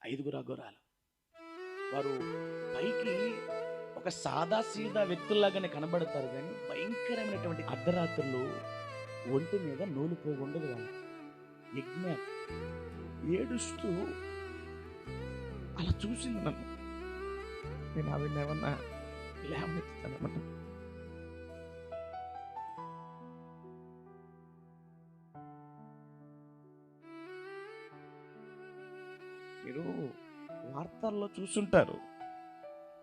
5 అఘోరాలు. వారు పైకి ఒక సాదా సీదా వ్యక్తుల్లాగానే కనబడతారు, కానీ భయంకరమైనటువంటి అర్ధరాత్రులు ఒంటి మీద నూలు పోగు ఉండదు. వాళ్ళు యజ్ఞ ఏడుస్తూ అలా చూసింది నన్ను. నేను ఆవిడ ఏమన్నా లేవనెత్తుతానమాట. మీరు వార్తల్లో చూసుంటారు,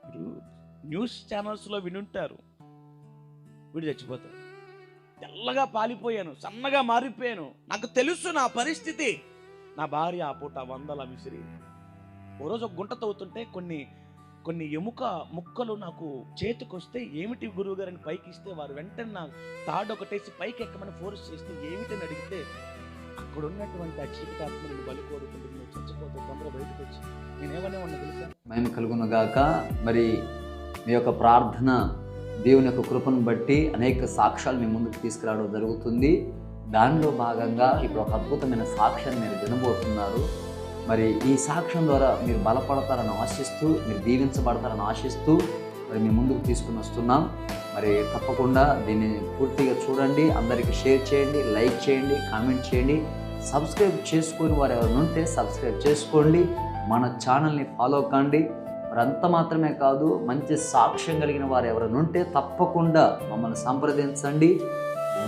మీరు న్యూస్ ఛానల్స్లో వినుంటారు, వీడు చచ్చిపోతాడు, తెల్లగా పాలిపోయాను, సన్నగా మారిపోయాను, నాకు తెలుసు నా పరిస్థితి. నా భార్య ఆ పూట 100 విసిరి ఓ రోజు ఒక గుంట తవ్వుతుంటే కొన్ని ఎముక ముక్కలు నాకు చేతికొస్తే, ఏమిటి గురువు గారిని పైకి ఇస్తే వారు వెంటనే నా తాడు ఒకటేసి పైకి ఎక్కమని ఫోర్స్ చేస్తే ఏమిటని అడిగితే, అక్కడ ఉన్నటువంటి ఆ చీకటి ఆత్మని బలి కోరుకుంటుంది, నువ్వు చచ్చిపోతే తొందర బయటకు వచ్చి. నేనేమనే ఉన్నా తెలుసా? మహిమ కలుగును గాక. మరి మీ యొక్క ప్రార్థన దేవుని యొక్క కృపను బట్టి అనేక సాక్ష్యాలు మీ ముందుకు తీసుకురావడం జరుగుతుంది. దానిలో భాగంగా ఇప్పుడు ఒక అద్భుతమైన సాక్ష్యాన్ని మీరు వినబోతున్నారు. మరి ఈ సాక్ష్యం ద్వారా మీరు బలపడతారని ఆశిస్తూ, మీరు దీవించబడతారని ఆశిస్తూ మరి మీ ముందుకు తీసుకుని వస్తున్నాం. మరి తప్పకుండా దీన్ని పూర్తిగా చూడండి, అందరికీ షేర్ చేయండి, లైక్ చేయండి, కామెంట్ చేయండి. సబ్స్క్రైబ్ చేసుకుని వారు ఎవరైనా ఉంటే సబ్స్క్రైబ్ చేసుకోండి, మన ఛానల్ని ఫాలో కండి. మరి అంత మాత్రమే కాదు, మంచి సాక్ష్యం కలిగిన వారు ఎవరైనా ఉంటే తప్పకుండా మమ్మల్ని సంప్రదించండి,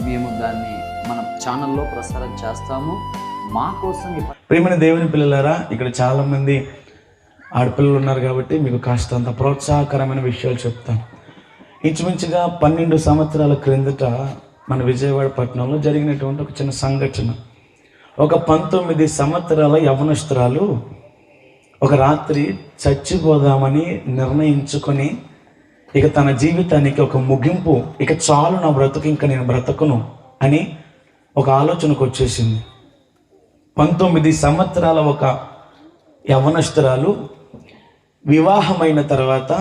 మేము దాన్ని మన ఛానల్లో ప్రసారం చేస్తాము. మా కోసం ప్రియమైన దేవుని పిల్లలారా, ఇక్కడ చాలామంది ఆడపిల్లలు ఉన్నారు కాబట్టి మీకు కాస్తంత ప్రోత్సాహకరమైన విషయాలు చెప్తాను. ఇంచుమించుగా 12 సంవత్సరాల క్రిందట మన విజయవాడ పట్టణంలో జరిగినటువంటి ఒక చిన్న సంఘటన. ఒక 19 సంవత్సరాల యవ్వనస్తురాలు ఒక రాత్రి చచ్చిపోదామని నిర్ణయించుకొని, ఇక తన జీవితానికి ఒక ముగింపు, ఇక చాలు నా బ్రతుకు, ఇంకా నేను బ్రతకును అని ఒక ఆలోచనకు వచ్చేసింది. 19 సంవత్సరాల ఒక యవ్వనస్తురాలు వివాహమైన తర్వాత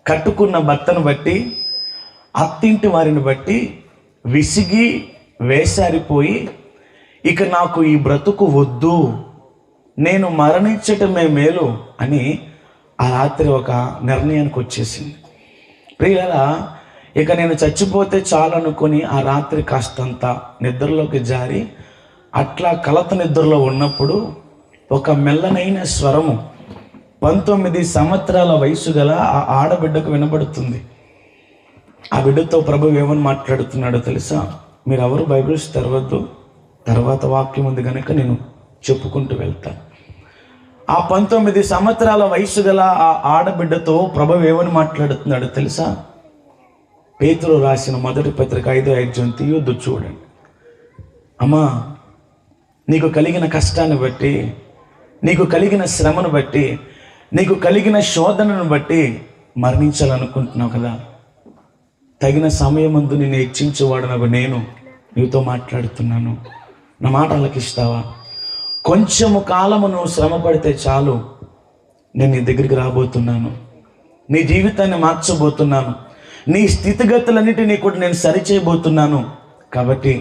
కట్టుకున్న భర్తను బట్టి, అత్తింటి వారిని బట్టి విసిగి వేసారిపోయి, ఇక నాకు ఈ బ్రతుకు వద్దు, నేను మరణించటమే మేలు అని ఆ రాత్రి ఒక నిర్ణయానికి వచ్చేసింది. ప్రియులారా, ఇక నేను చచ్చిపోతే చాలనుకొని ఆ రాత్రి కాస్తంత నిద్రలోకి జారి అట్లా కలత నిద్రలో ఉన్నప్పుడు ఒక మెల్లనైన స్వరము 19 సంవత్సరాల వయసు గల ఆ ఆడబిడ్డకు వినబడుతుంది. ఆ బిడ్డతో ప్రభు ఏమని మాట్లాడుతున్నాడో తెలుసా? మీరు ఎవరు బైబిల్స్ తెరవద్దు, తర్వాత వాక్యం ఉంది కనుక నేను చెప్పుకుంటూ వెళ్తాను. ఆ 19 సంవత్సరాల వయసు గల ఆ ఆడబిడ్డతో ప్రభు ఏమని మాట్లాడుతున్నాడో తెలుసా? పేతురు రాసిన మొదటి పత్రిక 5:5 తీయొద్దు, చూడండి. అమ్మా, నీకు కలిగిన కష్టాన్ని బట్టి, నీకు కలిగిన శ్రమను బట్టి, నీకు కలిగిన శోధనను బట్టి మరణించాలనుకుంటున్నావు కదా, తగిన సమయమందు నిన్ను హెచ్చించేవాడు నేను నీతో మాట్లాడుతున్నాను. నా మాట ఆలకిస్తావా? కొంచెము కాలము నువ్వు శ్రమ పడితే చాలు, నేను నీ దగ్గరికి రాబోతున్నాను, నీ జీవితాన్ని మార్చబోతున్నాను, నీ స్థితిగతులన్నిటినీ కూడా నేను సరిచేయబోతున్నాను. కాబట్టి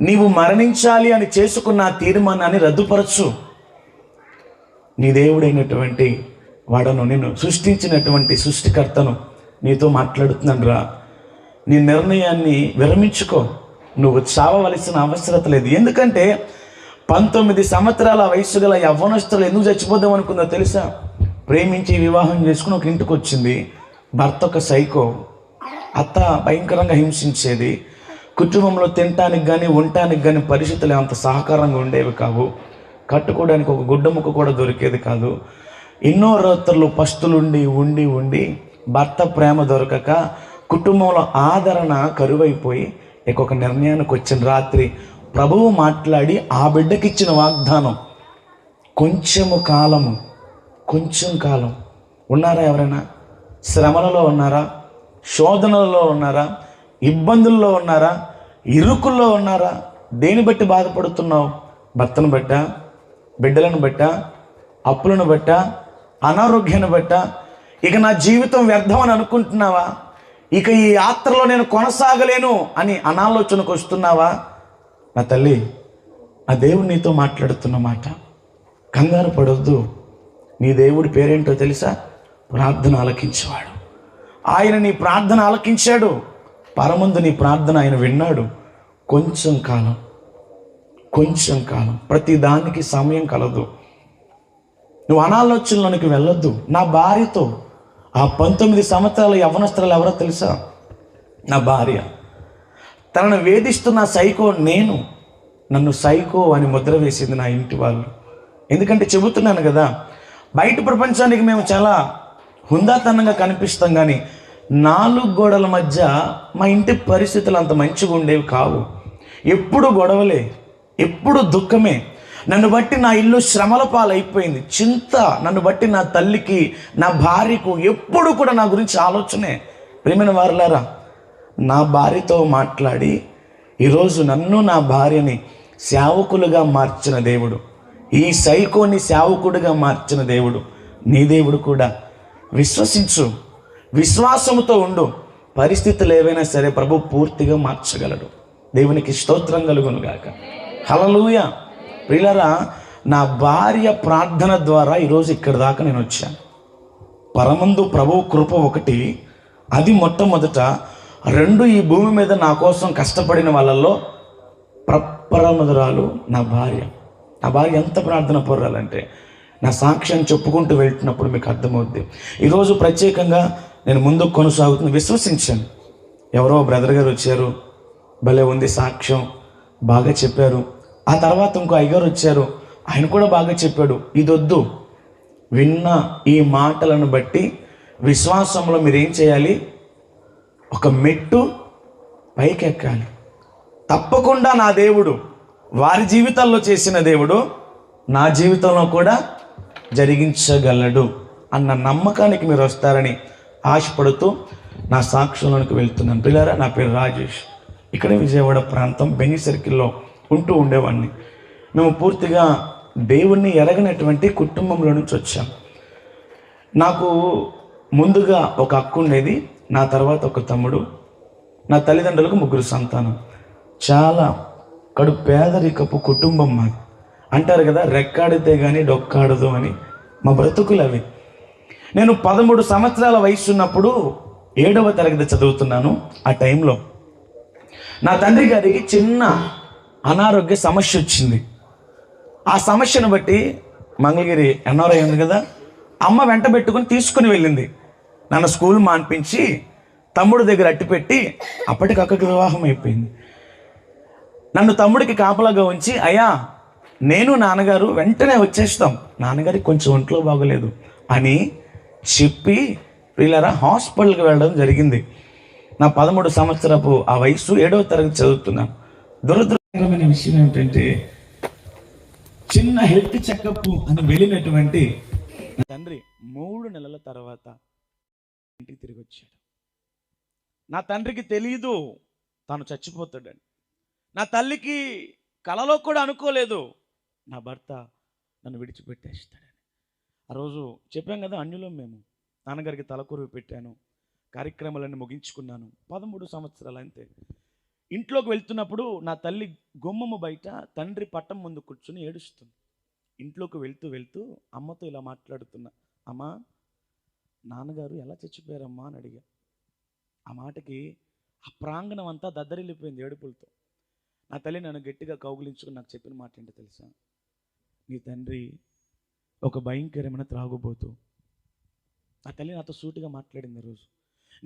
నీవు మరణించాలి అని చేసుకున్న ఆ తీర్మానాన్ని రద్దుపరచు. నీ దేవుడైనటువంటి వాడను, నేను సృష్టించినటువంటి సృష్టికర్తను నీతో మాట్లాడుతున్నాను రా. నీ నిర్ణయాన్ని విరమించుకో, నువ్వు చావవలసిన అవసరం లేదు. ఎందుకంటే 19 సంవత్సరాల వయసు గల యవ్వనస్తులు ఎందుకు చచ్చిపోదాం అనుకుందో తెలుసా? ప్రేమించి వివాహం చేసుకుని ఒక ఇంటికి వచ్చింది. భర్త ఒక సైకో, అత్త భయంకరంగా హింసించేది, కుటుంబంలో తినటానికి కానీ ఉండటానికి కానీ పరిస్థితులు అంత సహకారంగా ఉండేవి కావు, కట్టుకోవడానికి ఒక గుడ్డ ముక్క కూడా దొరికేది కాదు. ఎన్నో రాత్రులు పస్తులుండి ఉండి ఉండి భర్త ప్రేమ దొరకక కుటుంబంలో ఆదరణ కరువైపోయి ఇక ఒక నిర్ణయానికి వచ్చిన రాత్రి ప్రభువు మాట్లాడి ఆ బిడ్డకిచ్చిన వాగ్దానం, కొంచెం కాలం ఉన్నారా? ఎవరైనా శ్రమలలో ఉన్నారా? శోధనలలో ఉన్నారా? ఇబ్బందుల్లో ఉన్నారా? ఇరుకుల్లో ఉన్నారా? దేని బట్టి బాధపడుతున్నావు? భర్తను బట్టా, బిడ్డలను బట్టా, అప్పులను బట్టా, అనారోగ్యాన్ని బట్టా? ఇక నా జీవితం వ్యర్థం అని అనుకుంటున్నావా? ఇక ఈ యాత్రలో నేను కొనసాగలేను అని అనాలోచనకు వస్తున్నావా? నా తల్లి, ఆ దేవుడు నీతో మాట్లాడుతున్న మాట, కంగారు పడొద్దు, నీ దేవుడి పేరేంటో తెలుసా? ప్రార్థన ఆలకించేవాడు. ఆయన నీ ప్రార్థన ఆలకించాడు. పరమందు నీ ప్రార్థన ఆయన విన్నాడు. కొంచెం కాలం, ప్రతి దానికి సమయం కలదు. నువ్వు అనాలోచనలోనికి వెళ్ళొద్దు. నా భార్యతో ఆ 19 సంవత్సరాల యవ్వనస్తురాలు ఎవరో తెలుసా? నా భార్య. తనను వేధిస్తున్న సైకో నేను. నన్ను సైకో అని ముద్ర వేసింది నా ఇంటి వాళ్ళు. ఎందుకంటే చెబుతున్నాను కదా, బయట ప్రపంచానికి మేము చాలా హుందాతనంగా కనిపిస్తాం, కానీ 4 గోడల మధ్య మా ఇంటి పరిస్థితులు అంత మంచిగా ఉండేవి కావు. ఎప్పుడు గొడవలే, ఎప్పుడు దుఃఖమే. నన్ను బట్టి నా ఇల్లు శ్రమల పాలైపోయింది. చింత నన్ను బట్టి నా తల్లికి, నా భార్యకు ఎప్పుడు కూడా నా గురించి ఆలోచనే. ప్రియమైన వారలారా, నా భార్యతో మాట్లాడి ఈరోజు నన్ను, నా భార్యని సేవకులుగా మార్చిన దేవుడు, ఈ సైకోని సేవకుడిగా మార్చిన దేవుడు నీ దేవుడు కూడా. విశ్వసించు, విశ్వాసముతో ఉండు. పరిస్థితులు ఏవైనా సరే ప్రభు పూర్తిగా మార్చగలడు. దేవునికి స్తోత్రం కలుగును గాక. హల్లెలూయా. ప్రియులారా, నా భార్య ప్రార్థన ద్వారా ఈరోజు ఇక్కడి దాకా నేను వచ్చాను. పరమందు ప్రభువు కృప ఒకటి, అది మొట్టమొదట. 2, ఈ భూమి మీద నా కోసం కష్టపడిన వాళ్ళల్లో ప్రపరమధురాలు నా భార్య. నా భార్య ఎంత ప్రార్థన పరురాలంటే నా సాక్ష్యం చెప్పుకుంటూ వెళ్తున్నప్పుడు మీకు అర్థమవుద్ది. ఈరోజు ప్రత్యేకంగా నేను ముందుకు కొనసాగుతున్న విశ్వసించాను. ఎవరో బ్రదర్ గారు వచ్చారు, భలే ఉంది సాక్ష్యం, బాగా చెప్పారు. ఆ తర్వాత ఇంకో అయ్యగారు వచ్చారు, ఆయన కూడా బాగా చెప్పాడు. ఇదొద్దు. విన్న ఈ మాటలను బట్టి విశ్వాసంలో మీరేం చేయాలి? ఒక మెట్టు పైకి ఎక్కాలి. తప్పకుండా నా దేవుడు వారి జీవితాల్లో చేసిన దేవుడు నా జీవితంలో కూడా జరిగించగలడు అన్న నమ్మకానికి మీరు వస్తారని ఆశపడుతూ నా సాక్ష్యంలోనికి వెళ్తున్నాను. పిల్లరా, నా పేరు రాజేష్. ఇక్కడే విజయవాడ ప్రాంతం బెంగి సర్కిల్లో ఉంటూ ఉండేవాడిని. మేము పూర్తిగా దేవుణ్ణి ఎరగనటువంటి కుటుంబంలో నుంచి వచ్చాం. నాకు ముందుగా ఒక అక్క ఉండేది, నా తర్వాత ఒక తమ్ముడు. నా తల్లిదండ్రులకు 3 సంతానం. చాలా కడు పేదరికపు కుటుంబం మాది. అంటారు కదా, రెక్కాడితే కానీ డొక్కాడదు అని. మా బ్రతుకులు అవి. నేను 13 సంవత్సరాల వయసు ఉన్నప్పుడు 7వ తరగతి చదువుతున్నాను. ఆ టైంలో నా తండ్రి గారికి చిన్న అనారోగ్య సమస్య వచ్చింది. ఆ సమస్యను బట్టి మంగళగిరి ఎన్ఆర్ఐ ఉంది కదా, అమ్మ వెంట పెట్టుకుని తీసుకుని వెళ్ళింది. నన్ను స్కూల్ మాన్పించి తమ్ముడి దగ్గర అట్టిపెట్టి, అప్పటికి అక్కకి వివాహం అయిపోయింది. నన్ను తమ్ముడికి కాపలాగా ఉంచి, అయ్యా నేను నాన్నగారు వెంటనే వచ్చేస్తాం, నాన్నగారికి కొంచెం ఒంట్లో బాగోలేదు అని చెప్పి పిల్లరా హాస్పిటల్కి వెళ్ళడం జరిగింది. నా 13 సంవత్సరపు ఆ వయసు 7వ తరగతి చదువుతున్నాను. దురదృష్టకరమైన విషయం ఏమిటంటే, చిన్న హెల్త్ చెకప్ అని వెళ్ళినటువంటి నా తండ్రి 3 నెలల తర్వాత ఇంటికి తిరిగి వచ్చాడు. నా తండ్రికి తెలియదు తాను చచ్చిపోతాడని. నా తల్లికి కలలో కూడా అనుకోలేదు నా భర్త నన్ను విడిచిపెట్టేస్తాడని. ఆ రోజు చెప్పాం కదా, అన్యులం మేము. నాన్నగారికి తలకొరువు పెట్టాను, కార్యక్రమాలన్నీ ముగించుకున్నాను. 13 సంవత్సరాలు అంతే. ఇంట్లోకి వెళ్తున్నప్పుడు నా తల్లి గుమ్మము బయట తండ్రి పట్టం ముందు కూర్చుని ఏడుస్తుంది. ఇంట్లోకి వెళ్తూ అమ్మతో ఇలా మాట్లాడుతున్నా, అమ్మా నాన్నగారు ఎలా చచ్చిపోయారమ్మా అని అడిగా. ఆ మాటకి ఆ ప్రాంగణం అంతా దద్దరిల్లిపోయింది ఏడుపులతో. నా తల్లి నన్ను గట్టిగా కౌగిలించుకుని నాకు చెప్పిన మాట ఏంటో తెలుసా? నీ తండ్రి ఒక భయంకరమైన త్రాగుబోతు. నా తల్లి నాతో సూటిగా మాట్లాడింది రోజు.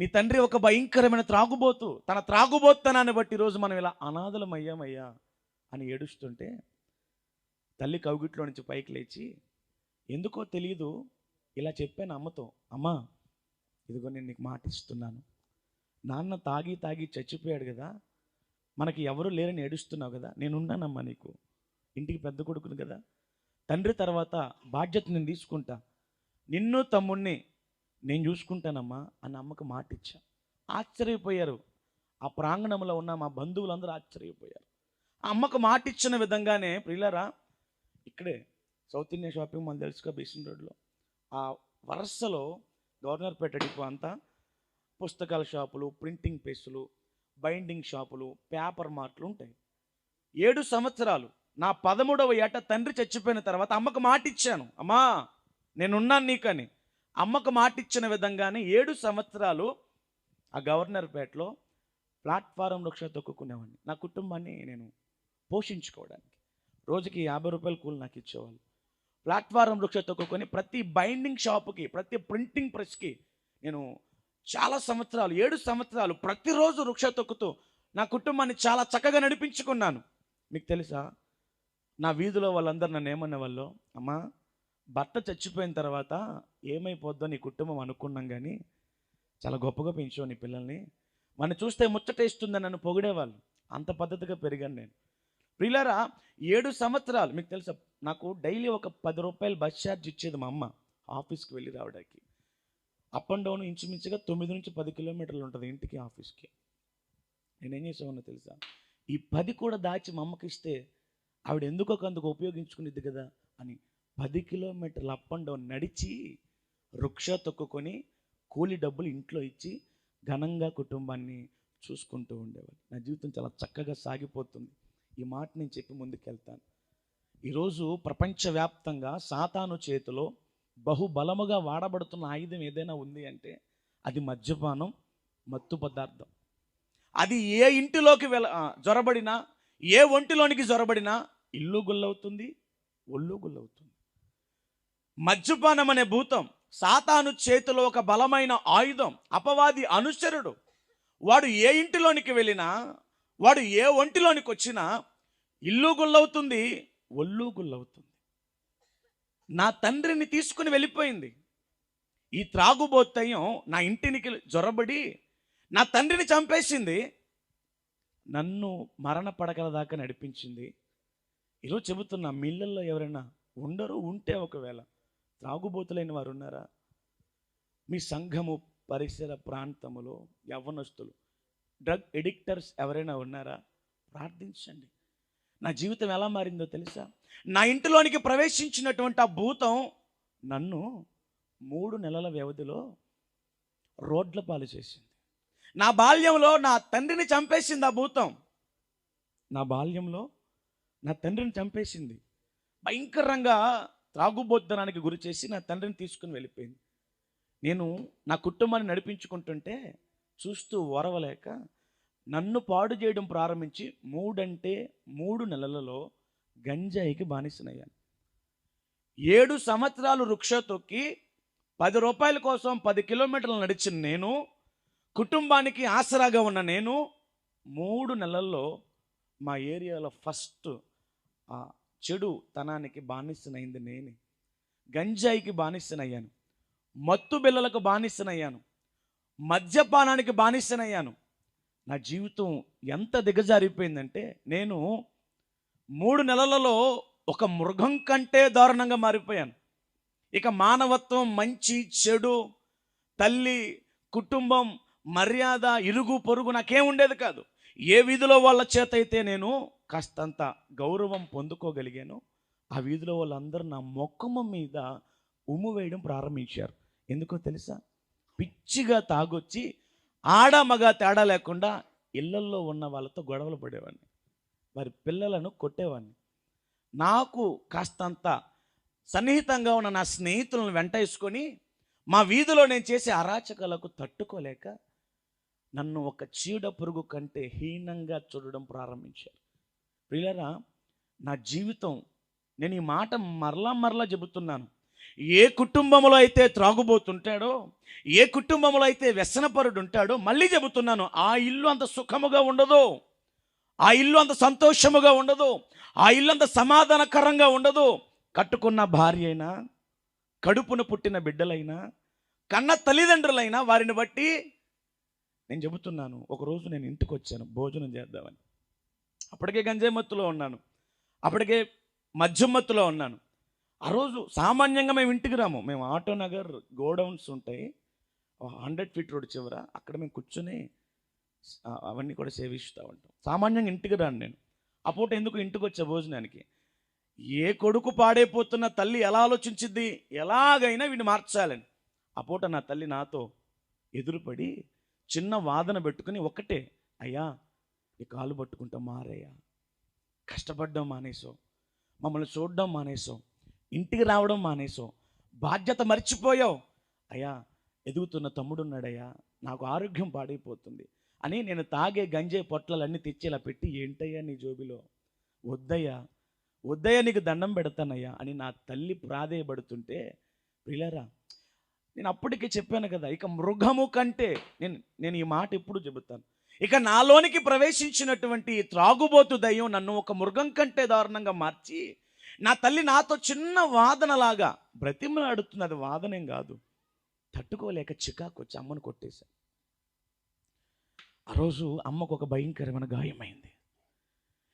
నీ తండ్రి ఒక భయంకరమైన త్రాగుబోతు, తన త్రాగుబోత్తనాన్ని బట్టి ఈరోజు మనం ఇలా అనాథలం అయ్యామయ్యా అని ఏడుస్తుంటే తల్లి కౌగిట్లో నుంచి పైకి లేచి, ఎందుకో తెలియదు ఇలా చెప్పాను అమ్మతో, అమ్మా ఇదిగో నేను నీకు మాట ఇస్తున్నాను, నాన్న తాగి చచ్చిపోయాడు కదా, మనకి ఎవరు లేరని ఏడుస్తున్నావు కదా, నేనున్నానమ్మా నీకు, ఇంటికి పెద్ద కొడుకును కదా, తండ్రి తర్వాత బాధ్యత నేను తీసుకుంటా, నిన్ను తమ్ముణ్ణి నేను చూసుకుంటానమ్మా అని అమ్మకు మాట ఇచ్చా. ఆశ్చర్యపోయారు. ఆ ప్రాంగణంలో ఉన్న మా బంధువులందరూ ఆశ్చర్యపోయారు. ఆ అమ్మకు మాట ఇచ్చిన విధంగానే ప్రియులారా, ఇక్కడే సౌత్ ఇండియా షాపింగ్ మాల్ తెలుసుగా, బీసన్ రోడ్లో ఆ వరుసలో గవర్నర్పేట డిపో అంతా పుస్తకాల షాపులు, ప్రింటింగ్ ప్రెస్సులు, బైండింగ్ షాపులు, పేపర్ మార్ట్లు ఉంటాయి. 7 సంవత్సరాలు నా 13వ ఏట తండ్రి చచ్చిపోయిన తర్వాత అమ్మకు మాట ఇచ్చాను, అమ్మా నేనున్నాను నీకని. అమ్మకు మాట ఇచ్చిన విధంగానే 7 సంవత్సరాలు ఆ గవర్నర్పేటలో ప్లాట్ఫారం రిక్షా తొక్కుకునేవాడిని. నా కుటుంబాన్ని నేను పోషించుకోవడానికి. రోజుకి రూ. 50 కూలి నాకు ఇచ్చేవాళ్ళు. ప్లాట్ఫారం రిక్షా తొక్కుకొని ప్రతి బైండింగ్ షాపుకి, ప్రతి ప్రింటింగ్ ప్రెస్కి నేను చాలా సంవత్సరాలు, 7 సంవత్సరాలు ప్రతిరోజు రిక్షా తొక్కుతూ నా కుటుంబాన్ని చాలా చక్కగా నడిపించుకున్నాను. మీకు తెలుసా, నా వీధిలో వాళ్ళందరూ నన్ను ఏమనేవాళ్ళు, అమ్మా భర్త చచ్చిపోయిన తర్వాత ఏమైపోద్దో నీ కుటుంబం అనుకున్నాం, కానీ చాలా గొప్పగా పెంచావు నీ పిల్లల్ని, మన చూస్తే ముచ్చటేస్తుందని నన్ను పొగిడేవాళ్ళు. అంత పద్ధతిగా పెరిగాను నేను. ప్రియులారా, 7 సంవత్సరాలు. మీకు తెలుసా, నాకు డైలీ ఒక ₹10 బస్ ఛార్జ్ ఇచ్చేది మా అమ్మ ఆఫీస్కి వెళ్ళి రావడానికి. అప్ అండ్ డౌన్ ఇంచుమించుగా 9 నుంచి 10 కిలోమీటర్లు ఉంటుంది ఇంటికి ఆఫీస్కి. నేనేం చేసేవాడినో తెలుసా, ఈ 10 కూడా దాచి మా అమ్మకి ఇస్తే ఆవిడ ఎందుకో అందుకు ఉపయోగించుకునేది కదా అని 10 కిలోమీటర్లు అప్ అండ్ డౌన్ నడిచి రిక్షా తొక్కుకొని కూలి డబ్బులు ఇంట్లో ఇచ్చి ఘనంగా కుటుంబాన్ని చూసుకుంటూ ఉండేవాళ్ళు. నా జీవితం చాలా చక్కగా సాగిపోతుంది. ఈ మాట నేను చెప్పి ముందుకెళ్తాను. ఈరోజు ప్రపంచవ్యాప్తంగా సాతాను చేతిలో బహుబలముగా వాడబడుతున్న ఆయుధం ఏదైనా ఉంది అంటే అది మద్యపానం, మత్తు పదార్థం. అది ఏ ఇంటిలోకి జొరబడినా, ఏ ఒంటిలోనికి జొరబడినా ఇల్లు గుల్లవుతుంది, ఒళ్ళు గుల్లవుతుంది. మద్యపానం అనే భూతం సాతాను చేతిలో ఒక బలమైన ఆయుధం. అపవాది అనుచరుడు. వాడు ఏ ఇంటిలోనికి వెళ్ళినా, వాడు ఏ ఒంటిలోనికి వచ్చినా ఇల్లు గుల్లవుతుంది, ఒళ్ళు గుల్లవుతుంది. నా తండ్రిని తీసుకుని వెళ్ళిపోయింది ఈ త్రాగుబోత్తయం. నా ఇంటినికి జొరబడి నా తండ్రిని చంపేసింది, నన్ను మరణ పడకల దాకా నడిపించింది. ఈరోజు చెబుతున్నా, మీ ఇళ్ళల్లో ఎవరైనా ఉండరు, ఉంటే ఒకవేళ త్రాగుబోతులైన వారు ఉన్నారా? మీ సంఘము పరిసర ప్రాంతములో యవ్వనస్తులు డ్రగ్ ఎడిక్టర్స్ ఎవరైనా ఉన్నారా? ప్రార్థించండి. నా జీవితం ఎలా మారిందో తెలుసా? నా ఇంటిలోనికి ప్రవేశించినటువంటి ఆ భూతం నన్ను 3 నెలల వ్యవధిలో రోడ్ల పాలు చేసింది. నా బాల్యంలో నా తండ్రిని చంపేసింది ఆ భూతం. నా బాల్యంలో నా తండ్రిని చంపేసింది. భయంకరంగా త్రాగుబోత్తనానికి గురి చేసి నా తండ్రిని తీసుకుని వెళ్ళిపోయింది. నేను నా కుటుంబాన్ని నడిపించుకుంటుంటే చూస్తూ ఓరవలేక నన్ను పాడు చేయడం ప్రారంభించి 3 నెలలలో గంజాయికి బానిసనయ్యాను. 7 సంవత్సరాలు రిక్షా తొక్కి ₹10 కోసం 10 కిలోమీటర్లు నడిచిన నేను, కుటుంబానికి ఆసరాగా ఉన్న నేను 3 నెలల్లో మా ఏరియాలో ఫస్ట్ ఆ చెడు తనానికి బానిసనైంది నేనే. గంజాయికి బానిసనయ్యాను, మత్తు బిళ్ళలకు బానిసనయ్యాను, మద్యపానానికి బానిసనయ్యాను. నా జీవితం ఎంత దిగజారిపోయిందంటే నేను 3 నెలలలో ఒక మృగం కంటే దారుణంగా మారిపోయాను. ఇక మానవత్వం, మంచి చెడు, తల్లి, కుటుంబం, మర్యాద, ఇరుగు పొరుగు నాకేం ఉండేది కాదు. ఏ వీధిలో వాళ్ళ చేత అయితే నేను కాస్తంత గౌరవం పొందుకోగలిగాను, ఆ వీధిలో వాళ్ళందరూ నా మొక్కము మీద ఉమ్ము వేయడం ప్రారంభించారు. ఎందుకో తెలుసా? పిచ్చిగా తాగొచ్చి ఆడ మగ తేడా లేకుండా ఇళ్లల్లో ఉన్న వాళ్ళతో గొడవలు పడేవాడిని, వారి పిల్లలను కొట్టేవాడిని. నాకు కాస్తంత సన్నిహితంగా ఉన్న నా స్నేహితులను వెంటేసుకొని మా వీధిలో నేను చేసే అరాచకాలకు తట్టుకోలేక నన్ను ఒక చీడ పురుగు కంటే హీనంగా చూడడం ప్రారంభించారు. ప్రియులారా, నా జీవితం, నేను ఈ మాట మరలా చెబుతున్నాను. ఏ కుటుంబంలో అయితే త్రాగుబోతుంటాడో, ఏ కుటుంబంలో అయితే వ్యసనపరుడు ఉంటాడో, మళ్ళీ చెబుతున్నాను, ఆ ఇల్లు అంత సుఖముగా ఉండదు, ఆ ఇల్లు అంత సంతోషముగా ఉండదు, ఆ ఇల్లు అంత సమాధానకరంగా ఉండదు. కట్టుకున్న భార్య అయినా, కడుపున పుట్టిన బిడ్డలైనా, కన్న తల్లిదండ్రులైనా వారిని బట్టి నేను చెబుతున్నాను. ఒకరోజు నేను ఇంటికి వచ్చాను భోజనం చేద్దామని. అప్పటికే గంజాయి మత్తులో ఉన్నాను, అప్పటికే మద్యం మత్తులో ఉన్నాను. ఆ రోజు సామాన్యంగా మేము ఇంటికి రాము. మేము ఆటోనగర్ గోడౌన్స్ ఉంటాయి 100 ఫీట్ రోడ్ చివర, అక్కడ మేము కూర్చొని అవన్నీ కూడా సేవిస్తూ ఉంటాం. సామాన్యంగా ఇంటికి రాను నేను. ఆ పూట ఎందుకు ఇంటికి వచ్చే భోజనానికి? ఏ కొడుకు పాడైపోతున్న తల్లి ఎలా ఆలోచించిద్ది, ఎలాగైనా వీడిని మార్చాలని. ఆ పూట నా తల్లి నాతో ఎదురుపడి చిన్న వాదన పెట్టుకుని, ఒకటే, అయ్యా ఈ కాలు పట్టుకుంటాం మారయ్యా, కష్టపడడం మానేసావు, మమ్మల్ని చూడడం మానేసావు, ఇంటికి రావడం మానేసావు, బాధ్యత మర్చిపోయావు. అయ్యా, ఎదుగుతున్న తమ్ముడున్నాడయ్యా, నాకు ఆరోగ్యం పాడైపోతుంది అని నేను తాగే గంజాయి పొట్లాలన్నీ తెచ్చి ఇలా పెట్టి, ఏంటయ్యా నీ జోబిలో? వద్దయ్యా, వద్దయ్యా, నీకు దండం పెడతానయ్యా అని నా తల్లి ప్రాధేయపడుతుంటే, ప్రియులారా, నేను అప్పటికే చెప్పాను కదా, ఇక మృగము కంటే నేను ఈ మాట ఎప్పుడు చెబుతాను, ఇక నాలోనికి ప్రవేశించినటువంటి ఈ త్రాగుబోతు దయ్యం నన్ను ఒక మృగం కంటే దారుణంగా మార్చి, నా తల్లి నాతో చిన్న వాదనలాగా బ్రతిమలాడుతుంది. అది వాదనేం కాదు, తట్టుకోలేక చికాకు వచ్చి అమ్మను కొట్టేశాను. ఆ రోజు అమ్మకు ఒక భయంకరమైన గాయమైంది.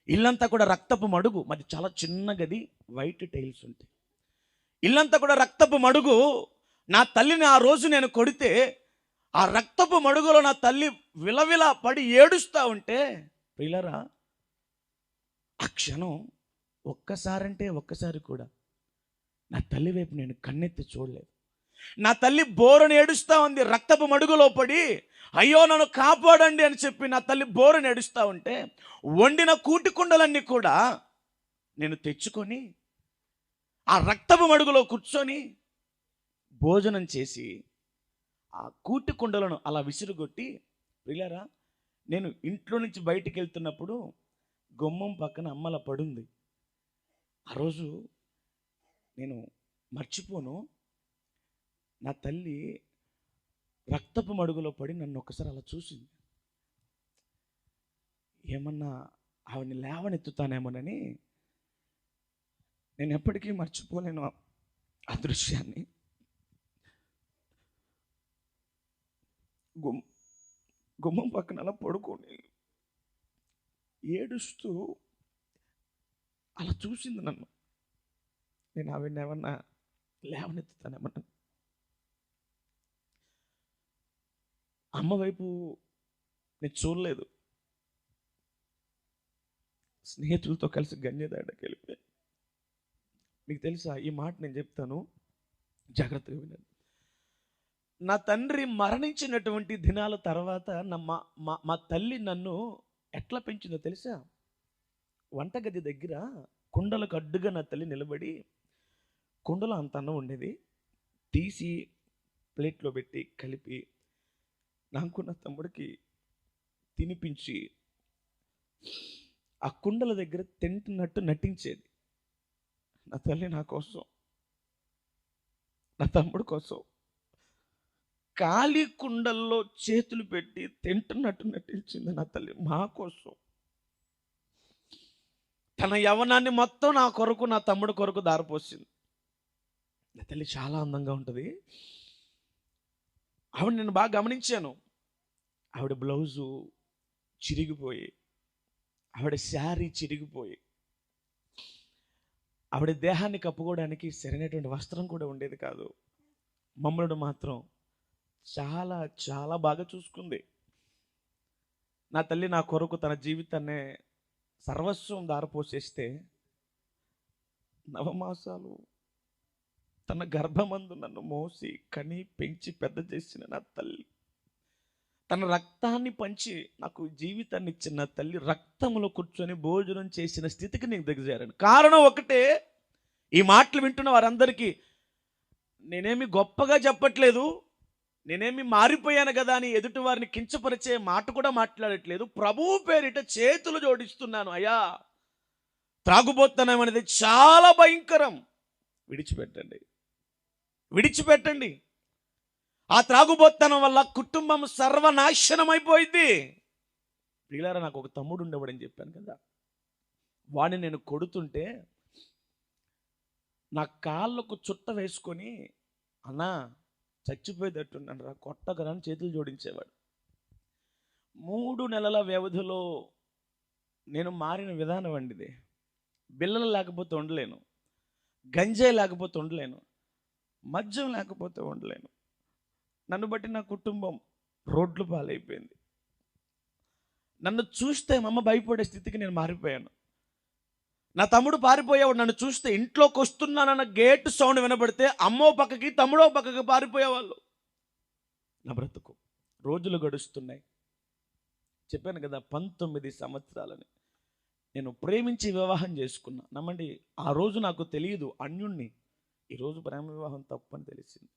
ఇల్లంతా కూడా రక్తపు మడుగు, మాది చాలా చిన్న గది, వైట్ టైల్స్ ఉంటాయి. ఇల్లంతా కూడా రక్తపు మడుగు. నా తల్లిని ఆ రోజు నేను కొడితే ఆ రక్తపు మడుగులో నా తల్లి విలవిల పడి ఏడుస్తూ ఉంటే, ప్రియులారా, ఆ క్షణం ఒక్కసారంటే ఒక్కసారి కూడా నా తల్లి వైపు నేను కన్నెత్తి చూడలేదు. నా తల్లి బోరుని ఏడుస్తూ ఉంది రక్తపు మడుగులో పడి. అయ్యో నన్ను కాపాడండి అని చెప్పి నా తల్లి బోరుని ఏడుస్తూ ఉంటే, వండిన కూటి కుండలన్నీ కూడా నేను తెచ్చుకొని ఆ రక్తపు మడుగులో కూర్చొని భోజనం చేసి ఆ కూటి కుండలను అలా విసురుగొట్టి, ప్రియులారా, నేను ఇంట్లో నుంచి బయటికి వెళ్తున్నప్పుడు గుమ్మం పక్కన అమ్మలా పడుంది. ఆ రోజు నేను మర్చిపోను, నా తల్లి రక్తపు మడుగులో పడి నన్ను ఒకసారి అలా చూసింది. ఏమన్నా ఆవిడని లేవనెత్తుతానేమోనని నేను ఎప్పటికీ మర్చిపోలేను ఆ దృశ్యాన్ని. గుమ్మం పక్కన అలా పడుకొని ఏడుస్తూ అలా చూసింది నన్ను. నేను ఆవిడని ఏమన్నా లేవనెత్తుతానేమన్నా. అమ్మ వైపు నేను చూడలేదు. స్నేహితులతో కలిసి గన్యదాడకి వెళ్ళిపోయాను. మీకు తెలుసా, ఈ మాట నేను చెప్తాను, జాగ్రత్తగా వినండి. నా తండ్రి మరణించినటువంటి దినాల తర్వాత మా తల్లి నన్ను ఎట్లా పెంచిందో తెలుసా? వంటగది దగ్గర కుండలకు అడ్డుగా నా తల్లి నిలబడి, కుండలో అంత అన్నం ఉండేది, తీసి ప్లేట్లో పెట్టి కలిపి నాకు నా తమ్ముడికి తినిపించి ఆ కుండల దగ్గర తింటున్నట్టు నటించేది. నా తల్లి నా కోసం, నా తమ్ముడు కోసం ఖాళీ కుండల్లో చేతులు పెట్టి తింటున్నట్టు నటించింది నా తల్లి మా కోసం. తన యవ్వనాన్ని మొత్తం నా కొరకు, నా తమ్ముడు కొరకు దారిపోసింది. నా తల్లి చాలా అందంగా ఉంటుంది. ఆవిడ నేను బాగా గమనించాను. ఆవిడ బ్లౌజు చిరిగిపోయి, ఆవిడ శారీ చిరిగిపోయి, ఆవిడ దేహాన్ని కప్పుకోవడానికి సరైనటువంటి వస్త్రం కూడా ఉండేది కాదు. మమ్మల్ని మాత్రం చాలా చాలా బాగా చూసుకుంది. నా తల్లి నా కొరకు తన జీవితాన్ని సర్వస్వం దారపోసేస్తే, నవమాసాలు తన గర్భమందు నన్ను మోసి కని పెంచి పెద్ద చేసిన నా తల్లి, తన రక్తాన్ని పంచి నాకు జీవితాన్ని ఇచ్చిన నా తల్లి రక్తంలో కూర్చొని భోజనం చేసిన స్థితికి నేను దిగజారాను. కారణం ఒకటే, ఈ మాటలు వింటున్న వారందరికీ నేనేమి గొప్పగా చెప్పట్లేదు, నేనేమి మారిపోయాను కదా అని ఎదుటి వారిని కించపరిచే మాట కూడా మాట్లాడట్లేదు. ప్రభువు పేరిట చేతులు జోడిస్తున్నాను. అయ్యా, త్రాగుబోతనం అనేది చాలా భయంకరం. విడిచిపెట్టండి, విడిచిపెట్టండి. ఆ త్రాగుబోతనం వల్ల కుటుంబం సర్వనాశనం అయిపోయింది. ప్రియులారా, నాకు ఒక తమ్ముడు ఉండేవాడని చెప్పాను కదా, వాడిని నేను కొడుతుంటే నా కాళ్ళకు చుట్ట వేసుకొని, అన్నా చచ్చిపోయేటట్టున్నాను రా, కొట్టగలని చేతులు జోడించేవాడు. 3 నెలల వ్యవధిలో నేను మారిన విధానం అండి ఇది. బిల్లలు లేకపోతే ఉండలేను, గంజాయి లేకపోతే ఉండలేను, మద్యం లేకపోతే ఉండలేను. నన్ను బట్టి నా కుటుంబం రోడ్లు పాలైపోయింది. నన్ను చూస్తే మా అమ్మ భయపడే స్థితికి నేను మారిపోయాను. నా తమ్ముడు పారిపోయేవాడు. నన్ను చూస్తే ఇంట్లోకి వస్తున్నానన్న గేట్ సౌండ్ వినబడితే అమ్మో పక్కకి తమ్ముడో పక్కకి పారిపోయేవాళ్ళు. నా బ్రతుకు రోజులు గడుస్తున్నాయి. చెప్పాను కదా, 19 సంవత్సరాలని నేను ప్రేమించి వివాహం చేసుకున్నా. నమ్మండి, ఆ రోజు నాకు తెలియదు అన్యుణ్ణి. ఈరోజు ప్రేమ వివాహం తప్పని తెలిసింది.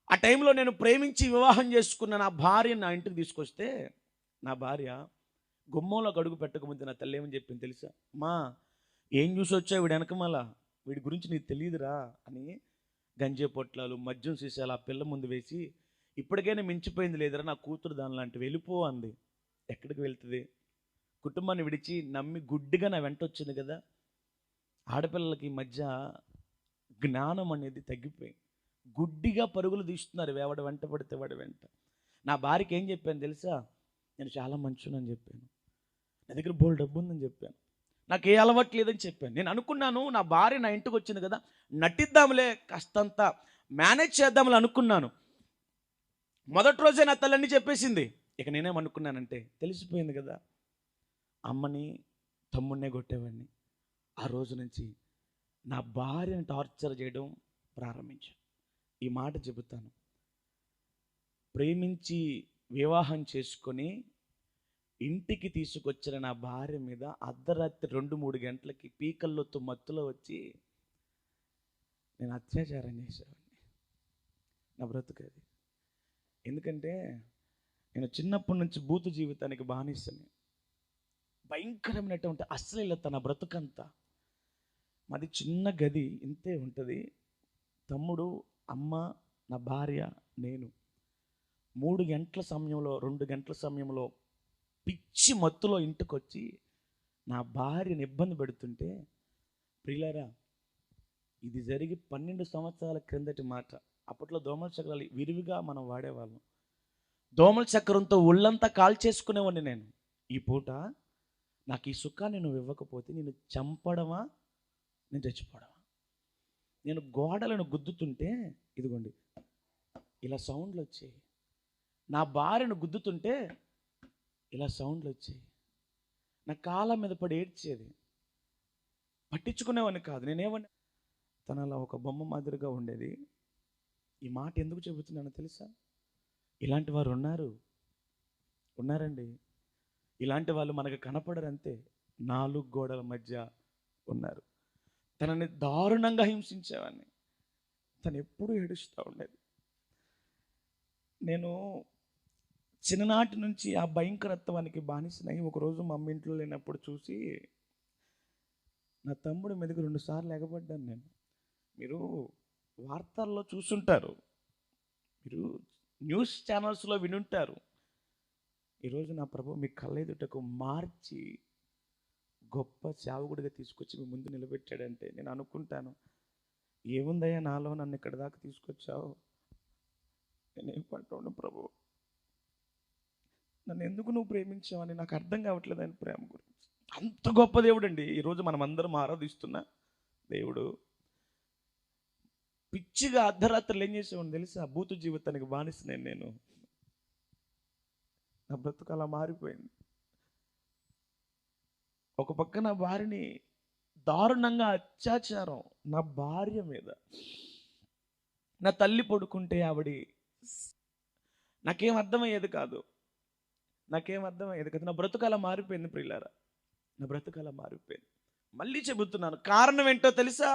ఆ టైంలో నేను ప్రేమించి వివాహం చేసుకున్న నా భార్య నా ఇంటికి తీసుకొస్తే నా భార్య గుమ్మంలో అడుగు పెట్టకముందు నా తల్లి ఏమని చెప్పింది తెలుసా? మా ఏం చూసి వచ్చావు వీడి వెనకమాల, వీడి గురించి నీకు తెలియదురా అని గంజే పొట్లాలు మద్యం సీసాలు ఆ పిల్ల ముందు వేసి, ఇప్పటికైనా మించిపోయింది లేదురా నా కూతురు దాని లాంటి వెళ్ళిపో అంది. ఎక్కడికి వెళ్తుంది? కుటుంబాన్ని విడిచి నమ్మి గుడ్డిగా నా వెంట వచ్చింది కదా. ఆడపిల్లలకి ఈ మధ్య జ్ఞానం అనేది తగ్గిపోయింది. గుడ్డిగా పరుగులు తీస్తున్నారు, వాడు వెంట పడితే వాడి వెంట. నా భార్యకి ఏం చెప్పాను తెలుసా? నేను చాలా మంచినని చెప్పాను, నా దగ్గర బోల్ డబ్బు ఉందని చెప్పాను, నాకు ఏ అలవాటు లేదని చెప్పాను. నేను అనుకున్నాను నా భార్య నా ఇంటికి వచ్చింది కదా, నటిద్దాంలే, కాస్తంత మేనేజ్ చేద్దాంలే అనుకున్నాను. మొదటి రోజే నా తల్లని చెప్పేసింది. ఇక నేనేమనుకున్నానంటే, తెలిసిపోయింది కదా అమ్మని తమ్ముడినే కొట్టేవాడిని. ఆ రోజు నుంచి నా భార్యను టార్చర్ చేయడం ప్రారంభించాను. ఈ మాట చెబుతాను, ప్రేమించి వివాహం చేసుకొని ఇంటికి తీసుకొచ్చిన నా భార్య మీద అర్ధరాత్రి 2-3 గంటలకి పీకల్లోతో మత్తులో వచ్చి నేను అత్యాచారం చేసేవాడిని. నా బ్రతుకది. ఎందుకంటే నేను చిన్నప్పటి నుంచి బూతు జీవితానికి బానిసని. భయంకరమైనటువంటి అశ్లీలత నా బ్రతుకంతా. మాది చిన్న గది, ఇంతే ఉంటుంది. తమ్ముడు, అమ్మ, నా భార్య, నేను 3 గంటల సమయంలో 2 గంటల సమయంలో పిచ్చి మత్తులో ఇంటికి వచ్చి నా భార్యని ఇబ్బంది పెడుతుంటే, ప్రియులారా ఇది జరిగి 12 సంవత్సరాల క్రిందటి మాట. అప్పట్లో దోమల చక్రాలు విరివిగా మనం వాడేవాళ్ళం. దోమల చక్రంతో ఒళ్ళంతా కాల్చేసుకునేవాడిని నేను. ఈ పూట నాకు ఈ సుఖాన్ని నువ్వు ఇవ్వకపోతే నేను చంపడమా, నేను చచ్చిపోవడమా? నేను గోడలను గుద్దుతుంటే ఇదిగోండి ఇలా సౌండ్లు వచ్చాయి. నా భార్యను గుద్దుతుంటే ఇలా సౌండ్లు వచ్చాయి. నా కాళ్ళ మీద పడి ఏడ్చేది. పట్టించుకునేవాడిని కాదు. నేనేమన్నా తనలా ఒక బొమ్మ మాదిరిగా ఉండేది. ఈ మాట ఎందుకు చెబుతున్నానో తెలుసా? ఇలాంటి వారు ఉన్నారండి. ఇలాంటి వాళ్ళు మనకు కనపడరు, అంతే. 4 గోడల మధ్య ఉన్నారు. తనని దారుణంగా హింసించేవాడిని. తను ఎప్పుడూ ఏడుస్తూ ఉండేది. నేను చిన్ననాటి నుంచి ఆ భయంకరత్వానికి బానిసనై ఒకరోజు మా అమ్మ ఇంట్లో లేనప్పుడు చూసి నా తమ్ముడి మీదకి 2 సార్లు ఎగబడ్డాను నేను. మీరు వార్తల్లో చూసుంటారు, మీరు న్యూస్ ఛానల్స్లో వినుంటారు. ఈరోజు నా ప్రభు మీ కళ్ళెదుటకు మార్చి గొప్ప సేవకుడిగా తీసుకొచ్చి మీ ముందు నిలబెట్టాడంటే నేను అనుకుంటాను, ఏముందయ్యా నాలో, నన్ను ఇక్కడ దాకా తీసుకొచ్చావు, నేనేం పట్టాను ప్రభు, నన్ను ఎందుకు నువ్వు ప్రేమించావని నాకు అర్థం కావట్లేదు ఆయన ప్రేమ గురించి. అంత గొప్ప దేవుడు అండి ఈరోజు మనం అందరం ఆరాధిస్తున్న దేవుడు. పిచ్చిగా అర్ధరాత్రులు ఏం చేసేవాడిని తెలుసా? బూతు జీవితానికి బానిస నేను. నా బ్రతుకు అలా మారిపోయింది. ఒక పక్క నా భార్యని దారుణంగా అత్యాచారం, నా భార్య మీద. నా తల్లి పడుకుంటే ఆవిడ, నాకేం అర్థమయ్యేది కాదు. నా బ్రతుకు అలా మారిపోయింది ప్రియులారా, నా బ్రతుకు అలా మారిపోయింది. మళ్ళీ చెబుతున్నాను, కారణం ఏంటో తెలుసా?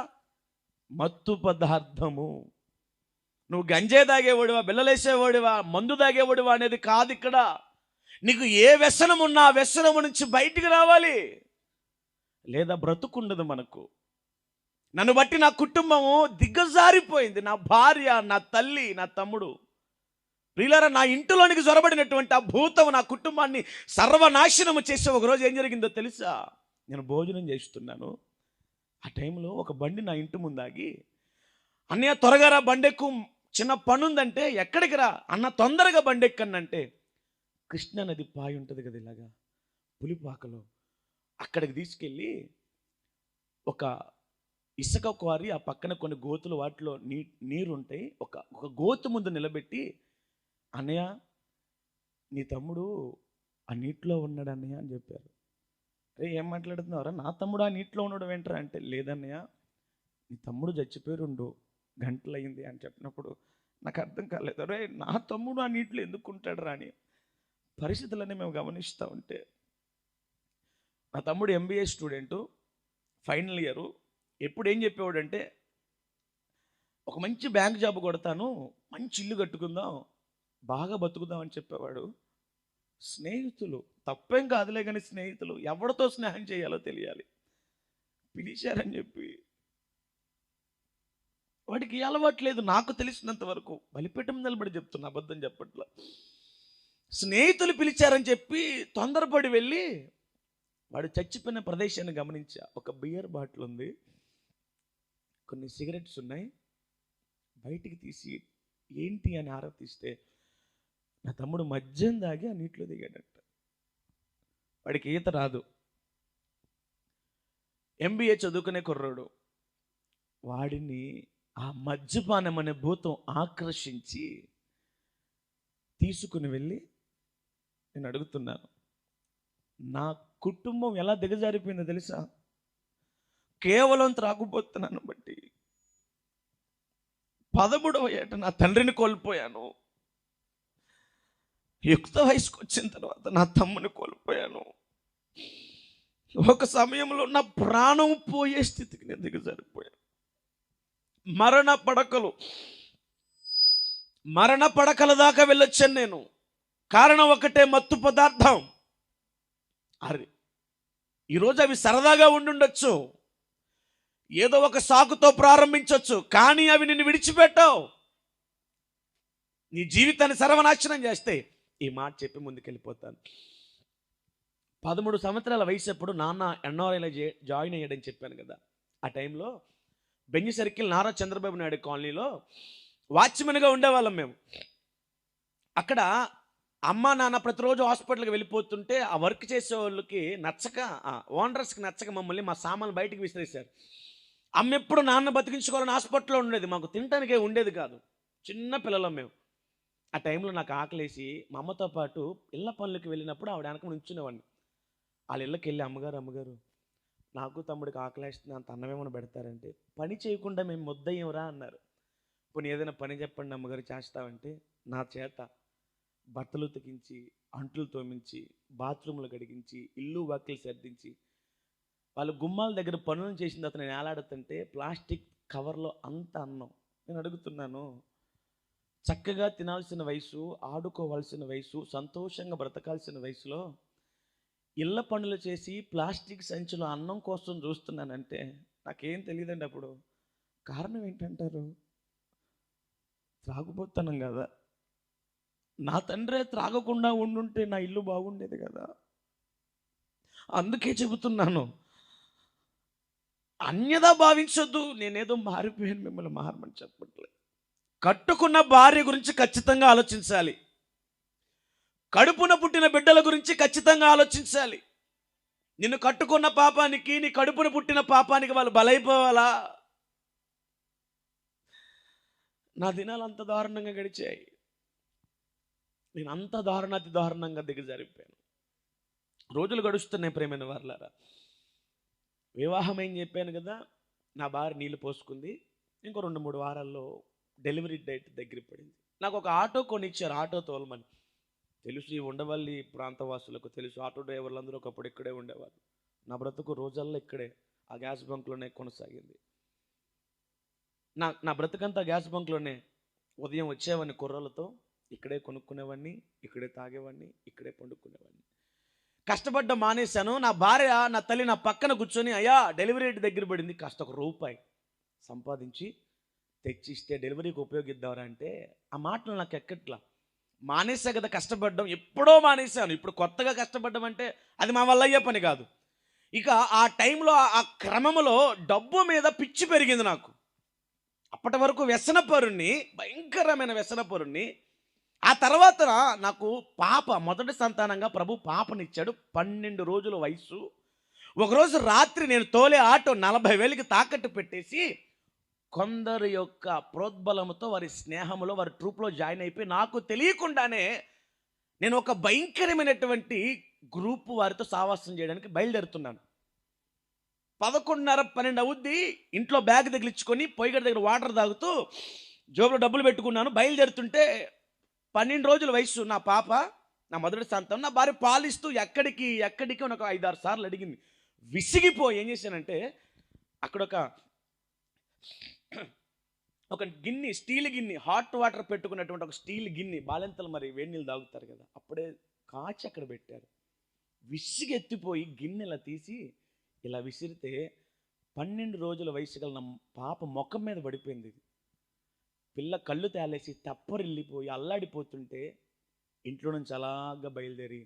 మత్తు పదార్థము. నువ్వు గంజే తాగేవాడివా, బిల్లలేసేవాడివా, మందు తాగేవాడివా అనేది కాదు ఇక్కడ. నీకు ఏ వ్యసనం ఉన్నా ఆ వ్యసనము నుంచి బయటికి రావాలి, లేదా బ్రతుకుండదు మనకు. నన్ను బట్టి నా కుటుంబము దిగ్గజారిపోయింది. నా భార్య, నా తల్లి, నా తమ్ముడు. ప్రియులారా, నా ఇంటిలోనికి జొరబడినటువంటి ఆ భూతం నా కుటుంబాన్ని సర్వనాశనము చేసే ఒకరోజు ఏం జరిగిందో తెలుసా? నేను భోజనం చేస్తున్నాను. ఆ టైంలో ఒక బండి నా ఇంటి ముందాగి, అన్నయ్య త్వరగా రా, బండెక్కు, చిన్న పని ఉందంటే. ఎక్కడికి రా అన్న, తొందరగా బండెక్కనంటే, కృష్ణా నది పాయి ఉంటుంది కదా ఇలాగా పులిపాకలో, అక్కడికి తీసుకెళ్ళి ఒక ఇసుక క్వారీ, ఆ పక్కన కొన్ని గోతులు, వాటిలో నీరు ఉంటాయి. ఒక గోతు ముందు నిలబెట్టి, అన్నయ్య నీ తమ్ముడు ఆ నీటిలో ఉన్నాడు అన్నయ్య అని చెప్పారు. అరే ఏం మాట్లాడుతున్నావురా, నా తమ్ముడు ఆ నీటిలో ఉండడం ఏంట్రా అంటే, లేదన్నయ్య నీ తమ్ముడు చచ్చిపోయి 2 గంటలు అయింది అని చెప్పినప్పుడు నాకు అర్థం కాలేదు. అరే నా తమ్ముడు ఆ నీటిలో ఎందుకు ఉంటాడు రా అని. పరిస్థితులన్నీ మేము గమనిస్తూ ఉంటే, నా తమ్ముడు MBA స్టూడెంటు, ఫైనల్ ఇయరు. ఎప్పుడు ఏం చెప్పేవాడంటే, ఒక మంచి బ్యాంక్ జాబ్ కొడతాను, మంచి ఇల్లు కట్టుకుందాం, బాగా బతుకుదాం అని చెప్పేవాడు. స్నేహితులు తప్పేం కాదులే, కానీ స్నేహితులు ఎవరితో స్నేహం చేయాలో తెలియాలి. పిలిచారని చెప్పి వాడికి అలవాట్లేదు, నాకు తెలిసినంత వరకు బలిపీఠం నిలబడి చెప్తున్నా, అబద్ధం చెప్పట్లా. స్నేహితులు పిలిచారని చెప్పి తొందరపడి వెళ్ళి వాడు చచ్చిపోయిన ప్రదేశాన్ని గమనించా. ఒక బియర్ బాటిల్ ఉంది, కొన్ని సిగరెట్స్ ఉన్నాయి. బయటికి తీసి ఏంటి అని ఆరా తీస్తే నా తమ్ముడు మద్యం దాగి ఆ నీటిలో దిగాడట. వాడికి ఈత రాదు, MBA చదువుకునే కుర్రాడు. వాడిని ఆ మద్యపానం అనే భూతం ఆకర్షించి తీసుకుని వెళ్ళి, నేను అడుగుతున్నాను, నా కుటుంబం ఎలా దిగజారిపోయిందో తెలుసా? కేవలం త్రాగుబోతున్నాను బట్టి 13వ ఏట నా తండ్రిని కోల్పోయాను. యుక్త వయసుకు వచ్చిన తర్వాత నా తమ్ముని కోల్పోయాను. ఒక సమయంలో నా ప్రాణం పోయే స్థితికి నేను దిగజారిపోయాను. మరణ పడకల దాకా వెళ్ళొచ్చాను నేను. కారణం ఒకటే, మత్తు పదార్థం. అరే ఈరోజు అవి సరదాగా ఉండుండొచ్చు, ఏదో ఒక సాకుతో ప్రారంభించవచ్చు, కానీ అవి నిన్ను విడిచిపెట్టవు. నీ జీవితాన్ని సర్వనాశనం చేస్తే. ఈ మాట చెప్పి ముందుకెళ్ళిపోతాను. 13 సంవత్సరాల వయసు అప్పుడు నాన్న NRIలో జాయిన్ అయ్యాడని చెప్పాను కదా. ఆ టైంలో బెంజ్ సర్కిల్ నారా చంద్రబాబు నాయుడు కాలనీలో వాచ్మెన్గా ఉండేవాళ్ళం మేము. అక్కడ అమ్మ నాన్న ప్రతిరోజు హాస్పిటల్కి వెళ్ళిపోతుంటే ఆ వర్క్ చేసే వాళ్ళకి నచ్చక, ఓనర్స్కి నచ్చక మమ్మల్ని మా సామాన్లు బయటికి విసిరేశారు. అమ్మ ఎప్పుడు నాన్న బతికించుకోవాలని హాస్పిటల్లో ఉండేది, మాకు తినటానికే ఉండేది కాదు. చిన్న పిల్లలం మేము. ఆ టైంలో నాకు ఆకలేసి మా అమ్మతో పాటు ఇళ్ళ పనులకి వెళ్ళినప్పుడు ఆవిడ వెనక నుంచునేవాడిని. వాళ్ళ ఇళ్ళకి వెళ్ళి, అమ్మగారు నాకు తమ్ముడికి ఆకలేస్తుంది, అంత అన్నమేమన్నా పెడతారంటే, పని చేయకుండా మేము ముద్దయ్యంరా అన్నారు. పోనీ ఏదైనా పని చెప్పండి అమ్మగారు చేస్తామంటే, నా చేత బట్టలు ఉతికించి, అంట్లు తోమించి, బాత్రూంలు కడిగించి, ఇల్లు వాకిలు సర్దించి, వాళ్ళు గుమ్మాల దగ్గర పనులు చేసిన తర్వాత నేను ఏలాడుతుంటే ప్లాస్టిక్ కవర్లో అంత అన్నం. నేను అడుగుతున్నాను, చక్కగా తినాల్సిన వయసు, ఆడుకోవాల్సిన వయసు, సంతోషంగా బ్రతకాల్సిన వయసులో ఇళ్ళ పనులు చేసి ప్లాస్టిక్ సంచిలో అన్నం కోసం చూస్తున్నానంటే నాకేం తెలియదండి అప్పుడు. కారణం ఏంటంటారు? త్రాగుబోతున్నాం కదా. నా తండ్రే త్రాగకుండా ఉండుంటే నా ఇల్లు బాగుండేది కదా. అందుకే చెబుతున్నాను, అన్యదా భావించొద్దు. నేనేదో మారిపోయాను, మిమ్మల్ని మారమని చెప్పట్లేదు. కట్టుకున్న భార్య గురించి ఖచ్చితంగా ఆలోచించాలి. కడుపున పుట్టిన బిడ్డల గురించి ఖచ్చితంగా ఆలోచించాలి. నిన్ను కట్టుకున్న పాపానికి, నీ కడుపున పుట్టిన పాపానికి వాళ్ళు బలైపోవాలా? నా దినాలు అంత దారుణంగా గడిచాయి. నేను అంత దారుణాతి దారుణంగా దిగజారిపోయాను. రోజులు గడుస్తున్నాయి ప్రేమైన వారలారా. వివాహం ఏం చెప్పాను కదా, నా భార్య నీళ్ళు పోసుకుంది. ఇంకో 2-3 వారాల్లో డెలివరీ డేట్ దగ్గర పడింది. నాకు ఒక ఆటో కొనిచ్చారు, ఆటో తోలమని. తెలుసు, ఈ ఉండవల్లి ప్రాంతవాసులకు తెలుసు, ఆటో డ్రైవర్లు అందరూ ఒకప్పుడు ఇక్కడే ఉండేవారు. నా బ్రతుకు రోజల్లో ఇక్కడే ఆ గ్యాస్ బంక్లోనే కొనసాగింది. నా బ్రతుకంతా గ్యాస్ బంక్లోనే. ఉదయం వచ్చేవాడిని కుర్రలతో, ఇక్కడే కొనుక్కునేవాడిని, ఇక్కడే తాగేవాడిని, ఇక్కడే పండుకునేవాడిని. కష్టపడ్డ మానేశాను. నా భార్య, నా తల్లి నా పక్కన కూర్చొని, అయ్యా డెలివరీ దగ్గర పడింది, కాస్త ₹1 సంపాదించి తెచ్చిస్తే డెలివరీకి ఉపయోగిద్దామరా అంటే, ఆ మాటలు నాకు ఎక్కట్లా. మానేసా కదా కష్టపడ్డం, ఎప్పుడో మానేశాను. ఇప్పుడు కొత్తగా కష్టపడ్డం అంటే అది మా వల్ల అయ్యే పని కాదు. ఇక ఆ టైంలో, ఆ క్రమంలో డబ్బు మీద పిచ్చి పెరిగింది నాకు. అప్పటి వరకు వ్యసనపరుణ్ణి, భయంకరమైన వ్యసనపరుణ్ణి. ఆ తర్వాత నాకు పాప, మొదటి సంతానంగా ప్రభు పాపనిచ్చాడు. 12 రోజుల వయసు. ఒకరోజు రాత్రి నేను తోలే ఆటో 40,000కి తాకట్టు పెట్టేసి, కొందరి యొక్క ప్రోద్బలంతో, వారి స్నేహంలో, వారి ట్రూప్లో జాయిన్ అయిపోయి, నాకు తెలియకుండానే నేను ఒక భయంకరమైనటువంటి గ్రూప్ వారితో సావాసం చేయడానికి బయలుదేరుతున్నాను. 11:30-12 అవుద్ది. ఇంట్లో బ్యాగ్ తగిలించుకొని పొయ్యిగడ దగ్గర వాటర్ తాగుతూ జోబులో డబ్బులు పెట్టుకున్నాను. బయలుదేరుతుంటే 12 రోజుల వయసు నా పాప, నా మొదటి సంతానం. నా భార్య పాలిస్తూ ఎక్కడికి ఒక 5-6 సార్లు అడిగింది. విసిగిపోయి ఏం చేశానంటే, అక్కడ ఒక గిన్నె, స్టీల్ గిన్నె, హాట్ వాటర్ పెట్టుకున్నటువంటి ఒక స్టీల్ గిన్నె, బాలింతలు మరి వేడి నీళ్ళు తాగుతారు కదా, అప్పుడే కాచి అక్కడ పెట్టారు. విసిగెత్తిపోయి గిన్నెలా తీసి ఇలా విసిరితే 12 రోజుల వయసు గల నా పాప ముఖం మీద పడిపోయింది. పిల్ల కళ్ళు తేలేసి తప్పరిల్లిపోయి అల్లాడిపోతుంటే ఇంట్లో నుంచి అలాగా బయలుదేరి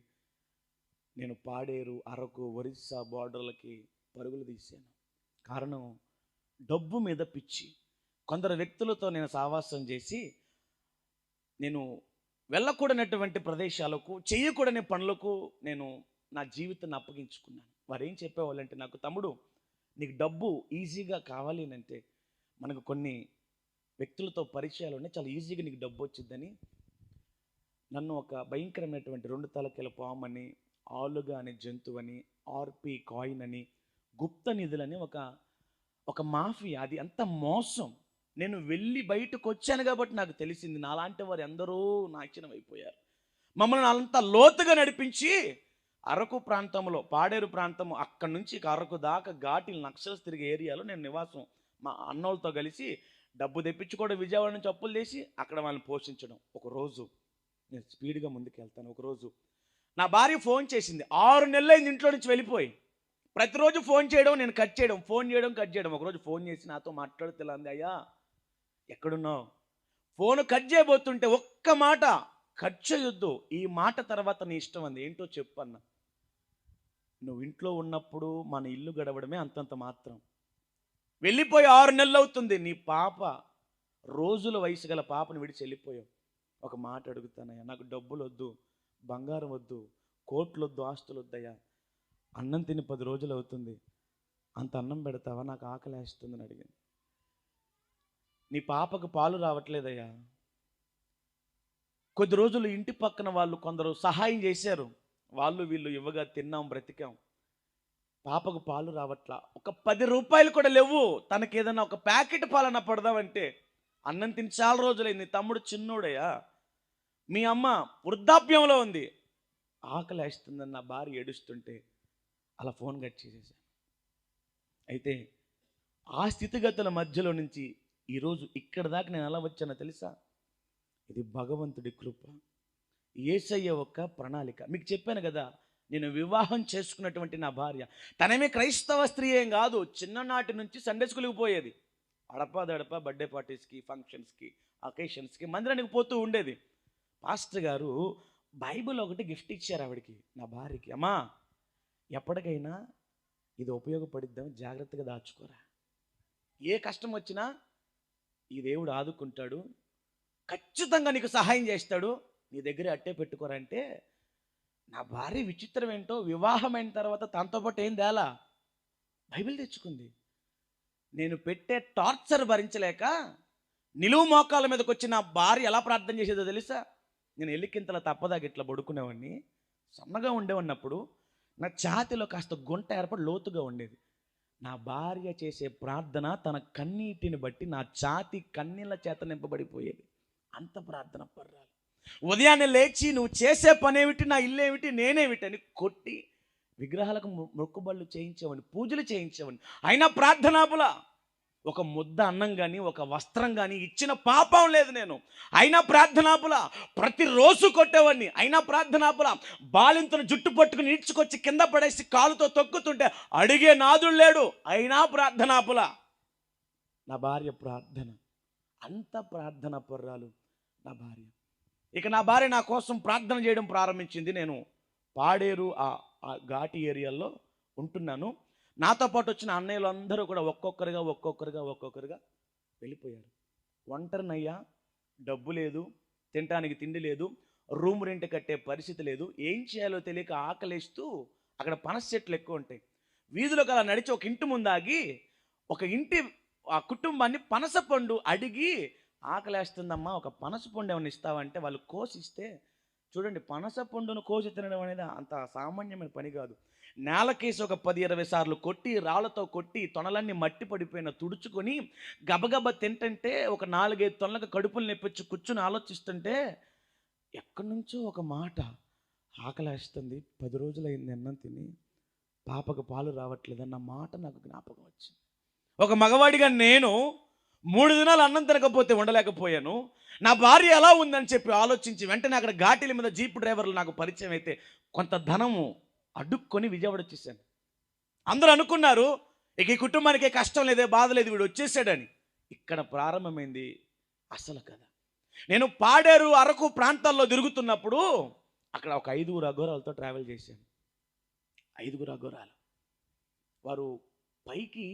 నేను పాడేరు, అరకు, ఒరిస్సా బార్డర్లకి పరుగులు తీశాను. కారణం డబ్బు మీద పిచ్చి. కొందరు వ్యక్తులతో నేను సావాసం చేసి నేను వెళ్ళకూడనటువంటి ప్రదేశాలకు, చేయకూడని పనులకు నేను నా జీవితాన్ని అప్పగించుకున్నాను. వారు ఏం చెప్పేవాళ్ళంటే నాకు, తమ్ముడు నీకు డబ్బు ఈజీగా కావాలి అంటే మనకు కొన్ని వ్యక్తులతో పరిచయాలు ఉన్నాయి, చాలా ఈజీగా నీకు డబ్బు వచ్చిందని నన్ను ఒక భయంకరమైనటువంటి 2 తలకాయల పాము అని, ఆలుగా అనే జంతువని, ఆర్పి కాయిన్ అని, గుప్త నిధులని ఒక మాఫియా. అది అంత మోసం. నేను వెళ్ళి బయటకు వచ్చాను కాబట్టి నాకు తెలిసింది. నాలాంటి వారు ఎందరో నాశనం అయిపోయారు. మమ్మల్ని అంత లోతుగా నడిపించి అరకు ప్రాంతంలో, పాడేరు ప్రాంతము, అక్కడి నుంచి అరకు దాకా ఘాటి నక్సల్స్ తిరిగే ఏరియాలో నేను నివాసం, మా అన్నోళ్ళతో కలిసి డబ్బు తెప్పించుకోవడం, విజయవాడ నుంచి అప్పులు చేసి అక్కడ వాళ్ళని పోషించడం. ఒకరోజు నేను స్పీడ్గా ముందుకు వెళ్తాను. ఒకరోజు నా భార్య ఫోన్ చేసింది. 6 నెలలైంది ఇంట్లో నుంచి వెళ్ళిపోయి. ప్రతిరోజు ఫోన్ చేయడం, నేను కట్ చేయడం, ఫోన్ చేయడం, కట్ చేయడం. ఒకరోజు ఫోన్ చేసి నాతో మాట్లాడుతూ అంది, అయ్యా ఎక్కడున్నావు? ఫోన్ కట్ చేయబోతుంటే ఒక్క మాట, కట్ చేయొద్దు, ఈ మాట తర్వాత నీ ఇష్టం అంది. ఏంటో చెప్పన్న. నువ్వు ఇంట్లో ఉన్నప్పుడు మన ఇల్లు గడవడమే అంతంత మాత్రం. వెళ్ళిపోయి 6 నెలలు అవుతుంది. నీ పాప, రోజుల వయసు గల పాపను విడిచి వెళ్ళిపోయావు. ఒక మాట అడుగుతానయ్యా, నాకు డబ్బులు వద్దు, బంగారం వద్దు, కోట్లు వద్దు, ఆస్తులు వద్దయ్యా. అన్నం తిని 10 రోజులు అవుతుంది, అంత అన్నం పెడతావా, నాకు ఆకలి వేస్తుందని అడిగింది. నీ పాపకు పాలు రావట్లేదయ్యా. కొద్ది రోజులు ఇంటి పక్కన వాళ్ళు కొందరు సహాయం చేశారు, వాళ్ళు వీళ్ళు ఇవ్వగా తిన్నాం, బ్రతికాం. పాపకు పాలు రావట్లా. ఒక 10 రూపాయలు కూడా లేవు. తనకి ఏదైనా ఒక ప్యాకెట్ పాలన పడదామంటే అన్నం తిని చాలా రోజులైంది. తమ్ముడు చిన్నోడయ్యా, మీ అమ్మ వృద్ధాప్యంలో ఉంది, ఆకలి వేస్తుందని నా భార్య ఏడుస్తుంటే అలా ఫోన్ కట్ చేసేసాను. అయితే ఆ స్థితిగతుల మధ్యలో నుంచి ఈరోజు ఇక్కడ దాకా నేను ఎలా వచ్చానో తెలుసా? ఇది భగవంతుడి కృప, యేసయ్య ఒక ప్రణాళిక. మీకు చెప్పాను కదా, నేను వివాహం చేసుకున్నటువంటి నా భార్య, తనేమే క్రైస్తవ స్త్రీ ఏం కాదు. చిన్ననాటి నుంచి సండే స్కూల్కి పోయేది. అడపదడప బర్త్డే పార్టీస్కి, ఫంక్షన్స్కి, అకేషన్స్కి మందిరానికి పోతూ ఉండేది. పాస్టర్ గారు బైబిల్ ఒకటి గిఫ్ట్ ఇచ్చారు ఆవిడకి, నా భార్యకి. అమ్మా, ఎప్పటికైనా ఇది ఉపయోగపడిద్దామని జాగ్రత్తగా దాచుకోరా, ఏ కష్టం వచ్చినా ఈ దేవుడు ఆదుకుంటాడు, ఖచ్చితంగా నీకు సహాయం చేస్తాడు, నీ దగ్గర అట్టే పెట్టుకోరంటే. నా భార్య విచిత్రం ఏంటో, వివాహమైన తర్వాత తనతో పాటు ఏం తేలా, బైబిల్ తెచ్చుకుంది. నేను పెట్టే టార్చర్ భరించలేక నిలువు మోకాల మీదకి వచ్చి నా భార్య ఎలా ప్రార్థన చేసేదో తెలుసా? నేను ఎల్లికింతల తప్పదాకి ఇట్లా పడుకునేవాడిని, సన్నగా ఉండేవాడినప్పుడు నా ఛాతిలో కాస్త గుంట ఏర్పడి లోతుగా ఉండేది. నా భార్య చేసే ప్రార్థన తన కన్నీటిని బట్టి నా ఛాతి కన్నీళ్ళ చేత నింపబడిపోయేది. అంత ప్రార్థన పర్రాలు. ఉదయాన్నే లేచి నువ్వు చేసే పనేమిటి, నా ఇల్లు ఏమిటి, నేనేమిటి అని కొట్టి విగ్రహాలకు మొక్కుబళ్ళు చేయించేవాడిని, పూజలు చేయించేవాడిని. అయినా ప్రార్థనాపుల ఒక ముద్ద అన్నం కానీ, ఒక వస్త్రం కానీ ఇచ్చిన పాపం లేదు నేను. అయినా ప్రార్థనాపుల ప్రతిరోజు కొట్టేవాడిని. అయినా ప్రార్థనాపుల బాలింతను జుట్టు పట్టుకుని ఈడ్చుకొచ్చి కింద పడేసి కాలుతో తొక్కుతుంటే అడిగే నాదుడు లేడు. అయినా ప్రార్థనాపుల. నా భార్య ప్రార్థన, అంత ప్రార్థన పర్రాలు నా భార్య. ఇక నా భార్య నా కోసం ప్రార్థన చేయడం ప్రారంభించింది. నేను పాడేరు ఆ ఘాటి ఏరియాలో ఉంటున్నాను. నాతో పాటు వచ్చిన అన్నయ్యలు అందరూ కూడా ఒక్కొక్కరుగా వెళ్ళిపోయారు. ఒంటరినయ్యా, డబ్బు లేదు, తినడానికి తిండి లేదు, రూమ్ రెంట్ కట్టే పరిస్థితి లేదు, ఏం చేయాలో తెలియక ఆకలేస్తూ అక్కడ పనస చెట్లు ఎక్కువ ఉంటాయి. వీధిలోకి అలా నడిచి ఒక ఇంటి ముందాగి ఒక ఇంటి ఆ కుటుంబాన్ని పనస పండు అడిగి, ఆకలేస్తుందమ్మా ఒక పనస పండు ఏమైనా ఇస్తావంటే వాళ్ళు కోసిస్తే, చూడండి, పనస పండును కోసి తినడం అనేది అంత సామాన్యమైన పని కాదు. నేలకేసి ఒక 10-20 సార్లు కొట్టి, రాళ్లతో కొట్టి, తొనలన్నీ మట్టి పడిపోయిన తుడుచుకొని గబగబ తింటుంటే ఒక 4-5 తొనలకు కడుపులు నొప్పించి కూర్చుని ఆలోచిస్తుంటే ఎక్కడి నుంచో ఒక మాట, ఆకలేస్తుంది, 10 రోజులైంది అన్నం తిని, పాపకు పాలు రావట్లేదన్న మాట నాకు జ్ఞాపకం వచ్చింది. ఒక మగవాడిగా నేను 3 దినాలు అన్నం తినకపోతే ఉండలేకపోయాను. నా భార్య ఎలా ఉందని చెప్పి ఆలోచించి వెంటనే అక్కడ ఘాటీల మీద జీప్ డ్రైవర్లు నాకు పరిచయం అయితే కొంత ధనము అడుక్కొని విజయవాడ వచ్చేసాను. అందరూ అనుకున్నారు ఇక ఈ కుటుంబానికి కష్టం లేదే, బాధ లేదు, వీడు వచ్చేసాడని. ఇక్కడ ప్రారంభమైంది అసలు కథ. నేను పాడేరు, అరకు ప్రాంతాల్లో తిరుగుతున్నప్పుడు అక్కడ ఒక 5 అఘోరాలతో ట్రావెల్ చేశాను. 5 అఘోరాలు. వారు పైకి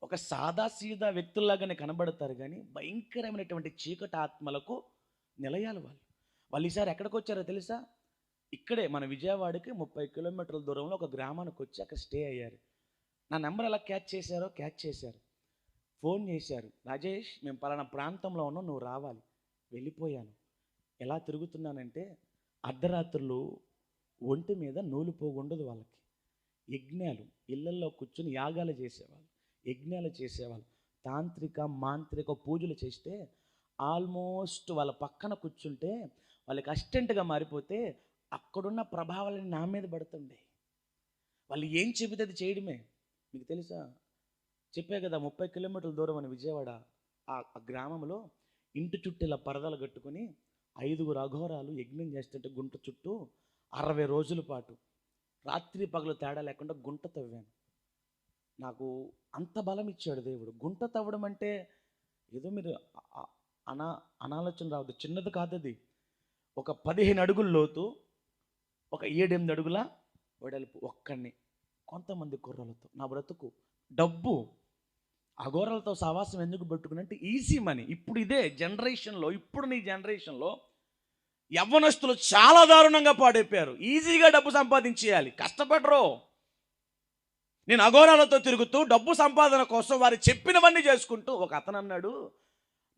ఒక సాదాసీదా వ్యక్తుల్లాగానే కనబడతారు, కానీ భయంకరమైనటువంటి చీకటి ఆత్మలకు నిలయాలు వాళ్ళు ఈసారి ఎక్కడికి వచ్చారో తెలుసా? ఇక్కడే మన విజయవాడకి 30 కిలోమీటర్ల దూరంలో ఒక గ్రామానికి వచ్చి అక్కడ స్టే అయ్యారు. నా నెంబర్ ఎలా క్యాచ్ చేశారు. ఫోన్ చేశారు, రాజేష్ మేము పలానా ప్రాంతంలో ఉన్నాం, నువ్వు రావాలి. వెళ్ళిపోయాను. ఎలా తిరుగుతున్నానంటే అర్ధరాత్రులు ఒంటి మీద నూలు పోగుండదు వాళ్ళకి. యజ్ఞాలు, ఇళ్లల్లో కూర్చుని యాగాలు చేసేవాళ్ళు, యజ్ఞాలు చేసేవాళ్ళు, తాంత్రిక మాంత్రిక పూజలు చేస్తే ఆల్మోస్ట్ వాళ్ళ పక్కన కూర్చుంటే వాళ్ళకి అసిస్టెంట్గా మారిపోతే అక్కడున్న ప్రభావాలని నా మీద పడుతుండే. వాళ్ళు ఏం చెబితే అది చేయడమే. మీకు తెలుసా, చెప్పే కదా 30 కిలోమీటర్ల దూరం అని విజయవాడ. ఆ గ్రామంలో ఇంటి చుట్టూ ఇలా పరదాలు కట్టుకొని 5 అఘోరాలు యజ్ఞం చేస్తుంటే గుంట చుట్టూ 60 రోజుల పాటు రాత్రి పగలు తేడా లేకుండా గుంట తవ్వాను. నాకు అంత బలం ఇచ్చాడు దేవుడు. గుంట తవ్వడం అంటే ఏదో మీరు అనాలోచన రావద్దు, చిన్నది కాదు అది. ఒక 15 అడుగుల లోతు, ఒక 7-8 అడుగుల వెడల్పు, ఒక్కడిని కొంతమంది కుర్రలతో. నా బ్రతుకు డబ్బు అఘోరాలతో సహవాసం ఎందుకు పెట్టుకునంటే ఈజీ మనీ. ఇప్పుడు ఇదే జనరేషన్లో, ఇప్పుడు నీ జనరేషన్లో యవ్వనస్తులు చాలా దారుణంగా పాడైపోయారు. ఈజీగా డబ్బు సంపాదించేయాలి, కష్టపడరు. నేను అఘోరాలతో తిరుగుతూ డబ్బు సంపాదన కోసం వారు చెప్పినవన్నీ చేసుకుంటూ, ఒక అతను అన్నాడు,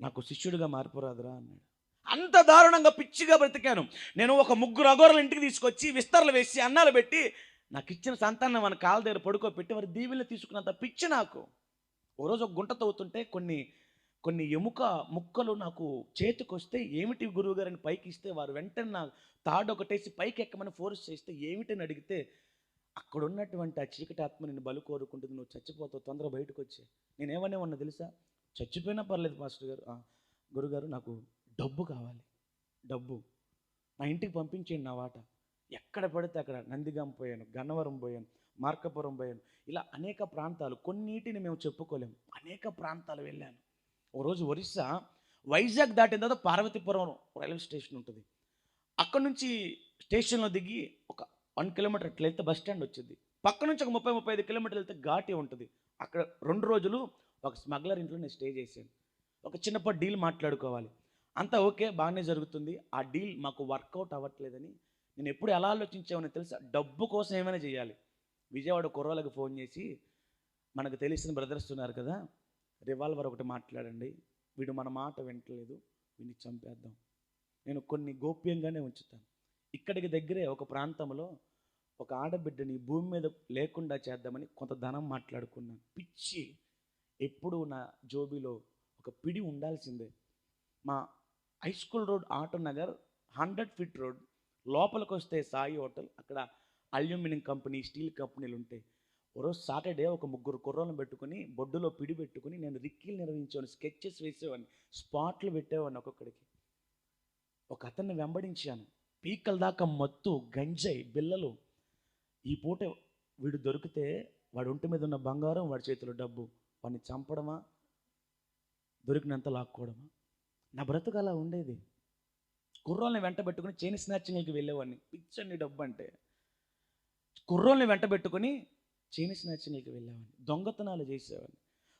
నాకు శిష్యుడిగా మారిపోరాదురా అన్నాడు. అంత దారుణంగా పిచ్చిగా బ్రతికాను. నేను ఒక 3 అఘోరాలు ఇంటికి తీసుకొచ్చి విస్తరలు వేసి అన్నాలు పెట్టి నాకు ఇచ్చిన సంతానం మన కాళ్ళ దగ్గర పడుకోబెట్టి వారి దీవెనలు తీసుకున్నంత పిచ్చి నాకు. ఓ రోజు ఒక గుంట తవ్వుతుంటే కొన్ని ఎముక ముక్కలు నాకు చేతికి వస్తే, ఏమిటి గురువు గారిని పైకి ఇస్తే వారు వెంటనే నా తాడు ఒకటేసి పైకి ఎక్కమని ఫోర్స్ చేస్తే ఏమిటని అడిగితే, అక్కడ ఉన్నటువంటి ఆ చీకటి ఆత్మ నిన్ను బలు కోరుకుంటుంది, నువ్వు చచ్చిపోతావు, తొందరగా బయటకు వచ్చే. నేనేమనే ఉన్నా తెలుసా? చచ్చిపోయినా పర్లేదు పాస్టర్ గారు, గురుగారు నాకు డబ్బు కావాలి, డబ్బు నా ఇంటికి పంపించేయండి, నా వాట. ఎక్కడ పడితే అక్కడ నందిగాం పోయాను, గన్నవరం పోయాను, మార్కాపురం పోయాను, ఇలా అనేక ప్రాంతాలు, కొన్నిటిని మేము చెప్పుకోలేము, అనేక ప్రాంతాలు వెళ్ళాను. ఓ రోజు ఒరిస్సా వైజాగ్ దాటిన తర్వాత పార్వతీపురం రైల్వే స్టేషన్ ఉంటుంది. అక్కడ నుంచి స్టేషన్లో దిగి ఒక 1 కిలోమీటర్ అట్లా వెళ్తే బస్ స్టాండ్ వచ్చింది. పక్క నుంచి ఒక 30-35 కిలోమీటర్లు వెళ్తే ఘాటి ఉంటుంది. అక్కడ 2 రోజులు ఒక స్మగ్లర్ ఇంట్లో నేను స్టే చేశాను. ఒక చిన్నప్పటి డీల్ మాట్లాడుకోవాలి, అంతా ఓకే, బాగానే జరుగుతుంది. ఆ డీల్ మాకు వర్కౌట్ అవ్వట్లేదని నేను ఎప్పుడు ఎలా ఆలోచించామని తెలుసా? డబ్బు కోసం ఏమైనా చేయాలి. విజయవాడ కుర్రాళ్ళకి ఫోన్ చేసి, మనకు తెలిసిన బ్రదర్స్ ఉన్నారు కదా, రివాల్వర్ ఒకటి మాట్లాడండి, వీడు మన మాట వింటలేదు, వీడిని చంపేద్దాం. నేను కొన్ని గోప్యంగానే ఉంచుతాను. ఇక్కడికి దగ్గరే ఒక ప్రాంతంలో ఒక ఆడబిడ్డని భూమి మీద లేకుండా చేద్దామని కొంత ధనం మాట్లాడుకున్నాను. పిచ్చి. ఎప్పుడు నా జోబీలో ఒక పిడి ఉండాల్సిందే. మా high school road, auto Nagar 100 feet road లోపలికి వస్తే సాయి హోటల్, అక్కడ అల్యూమినియం కంపెనీ, స్టీల్ కంపెనీలు ఉంటాయి. రోజు సాటర్డే ఒక 3 కుర్రోళ్ళని పెట్టుకుని బొడ్డులో పిడి పెట్టుకుని నేను రిక్కీలు నిర్వహించేవాడిని, స్కెచెస్ వేసేవాడిని, స్పాట్లు పెట్టేవాడిని ఒక్కొక్కడికి. ఒక అతన్ని వెంబడించాను, పీకల దాకా మత్తు, గంజాయి, బిల్లలు. ఈ పూట వీడు దొరికితే వాడి ఒంటి మీద ఉన్న బంగారం, వాడి చేతిలో డబ్బు, వాడిని చంపడమా, దొరికినంత లాక్కోవడమా. నా బ్రతుకు అలా ఉండేది. కుర్రోల్ని వెంట పెట్టుకుని చైన్ స్నాచింగ్కి వెళ్ళేవాడిని. పిచ్చండి డబ్బు అంటే. కుర్రోల్ని వెంట పెట్టుకుని చైన్ స్నాచింగ్కి వెళ్ళేవాడిని, దొంగతనాలు చేసేవాడిని,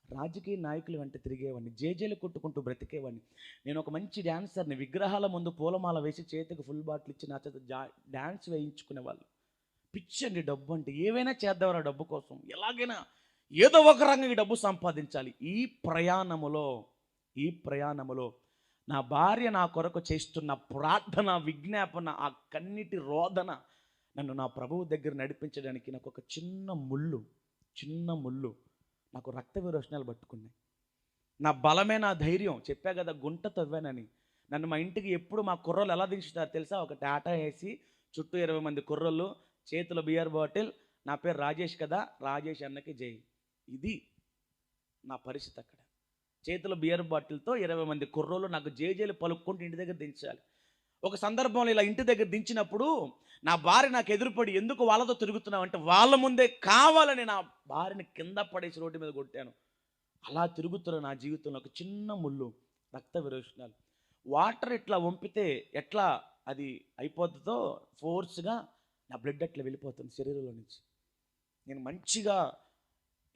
రాజకీయ నాయకులు వెంట తిరిగేవాడిని, జేజేలు కొట్టుకుంటూ బ్రతికేవాడిని. నేను ఒక మంచి డ్యాన్సర్ని. విగ్రహాల ముందు పూలమాల వేసి చేతికి ఫుల్ బాటిల్ ఇచ్చి నా చేత డ్యాన్స్ వేయించుకునేవాళ్ళు. పిచ్చండి డబ్బు అంటే. ఏవైనా చేద్దామరా డబ్బు కోసం, ఎలాగైనా ఏదో ఒక రంగం ఈ డబ్బు సంపాదించాలి. ఈ ప్రయాణములో నా భార్య నా కొరకు చేస్తున్న ప్రార్థన, విజ్ఞాపన, ఆ కన్నీటి రోదన నన్ను నా ప్రభువు దగ్గర నడిపించడానికి నాకు ఒక చిన్న ముళ్ళు నాకు రక్త విరోచనాలు పట్టుకున్నాయి. నా బలమే నా ధైర్యం. చెప్పా కదా గుంట తవ్వానని. నన్ను మా ఇంటికి ఎప్పుడు మా కుర్రోళ్ళు ఎలా దించుతారు తెలుసా? ఒక టాటా వేసి చుట్టూ 20 మంది కుర్రోళ్ళు, చేతిలో బియర్ బాటిల్, నా పేరు రాజేష్ కదా, రాజేష్ అన్నకి జై. ఇది నా పరిస్థితి. అక్కడ చేతిలో బియర్ బాటిల్తో 20 మంది కుర్రోళ్ళు నాకు జేజేలు పలుక్కుంటూ ఇంటి దగ్గర దించాలి. ఒక సందర్భంలో ఇలా ఇంటి దగ్గర దించినప్పుడు నా భార్య నాకు ఎదురుపడి, ఎందుకు వాళ్ళతో తిరుగుతున్నావు అంటే, వాళ్ళ ముందే కావాలని నా భార్యని కింద పడేసి రోడ్డు మీద కొట్టాను. అలా తిరుగుతున్న నా జీవితంలో ఒక చిన్న ముళ్ళు, రక్త విరోచనాలు. వాటర్ ఇట్లా వంపితే ఎట్లా అది అయిపోతుందో ఫోర్స్గా నా బ్లడ్ అట్లా వెళ్ళిపోతుంది శరీరంలో నుంచి. నేను మంచిగా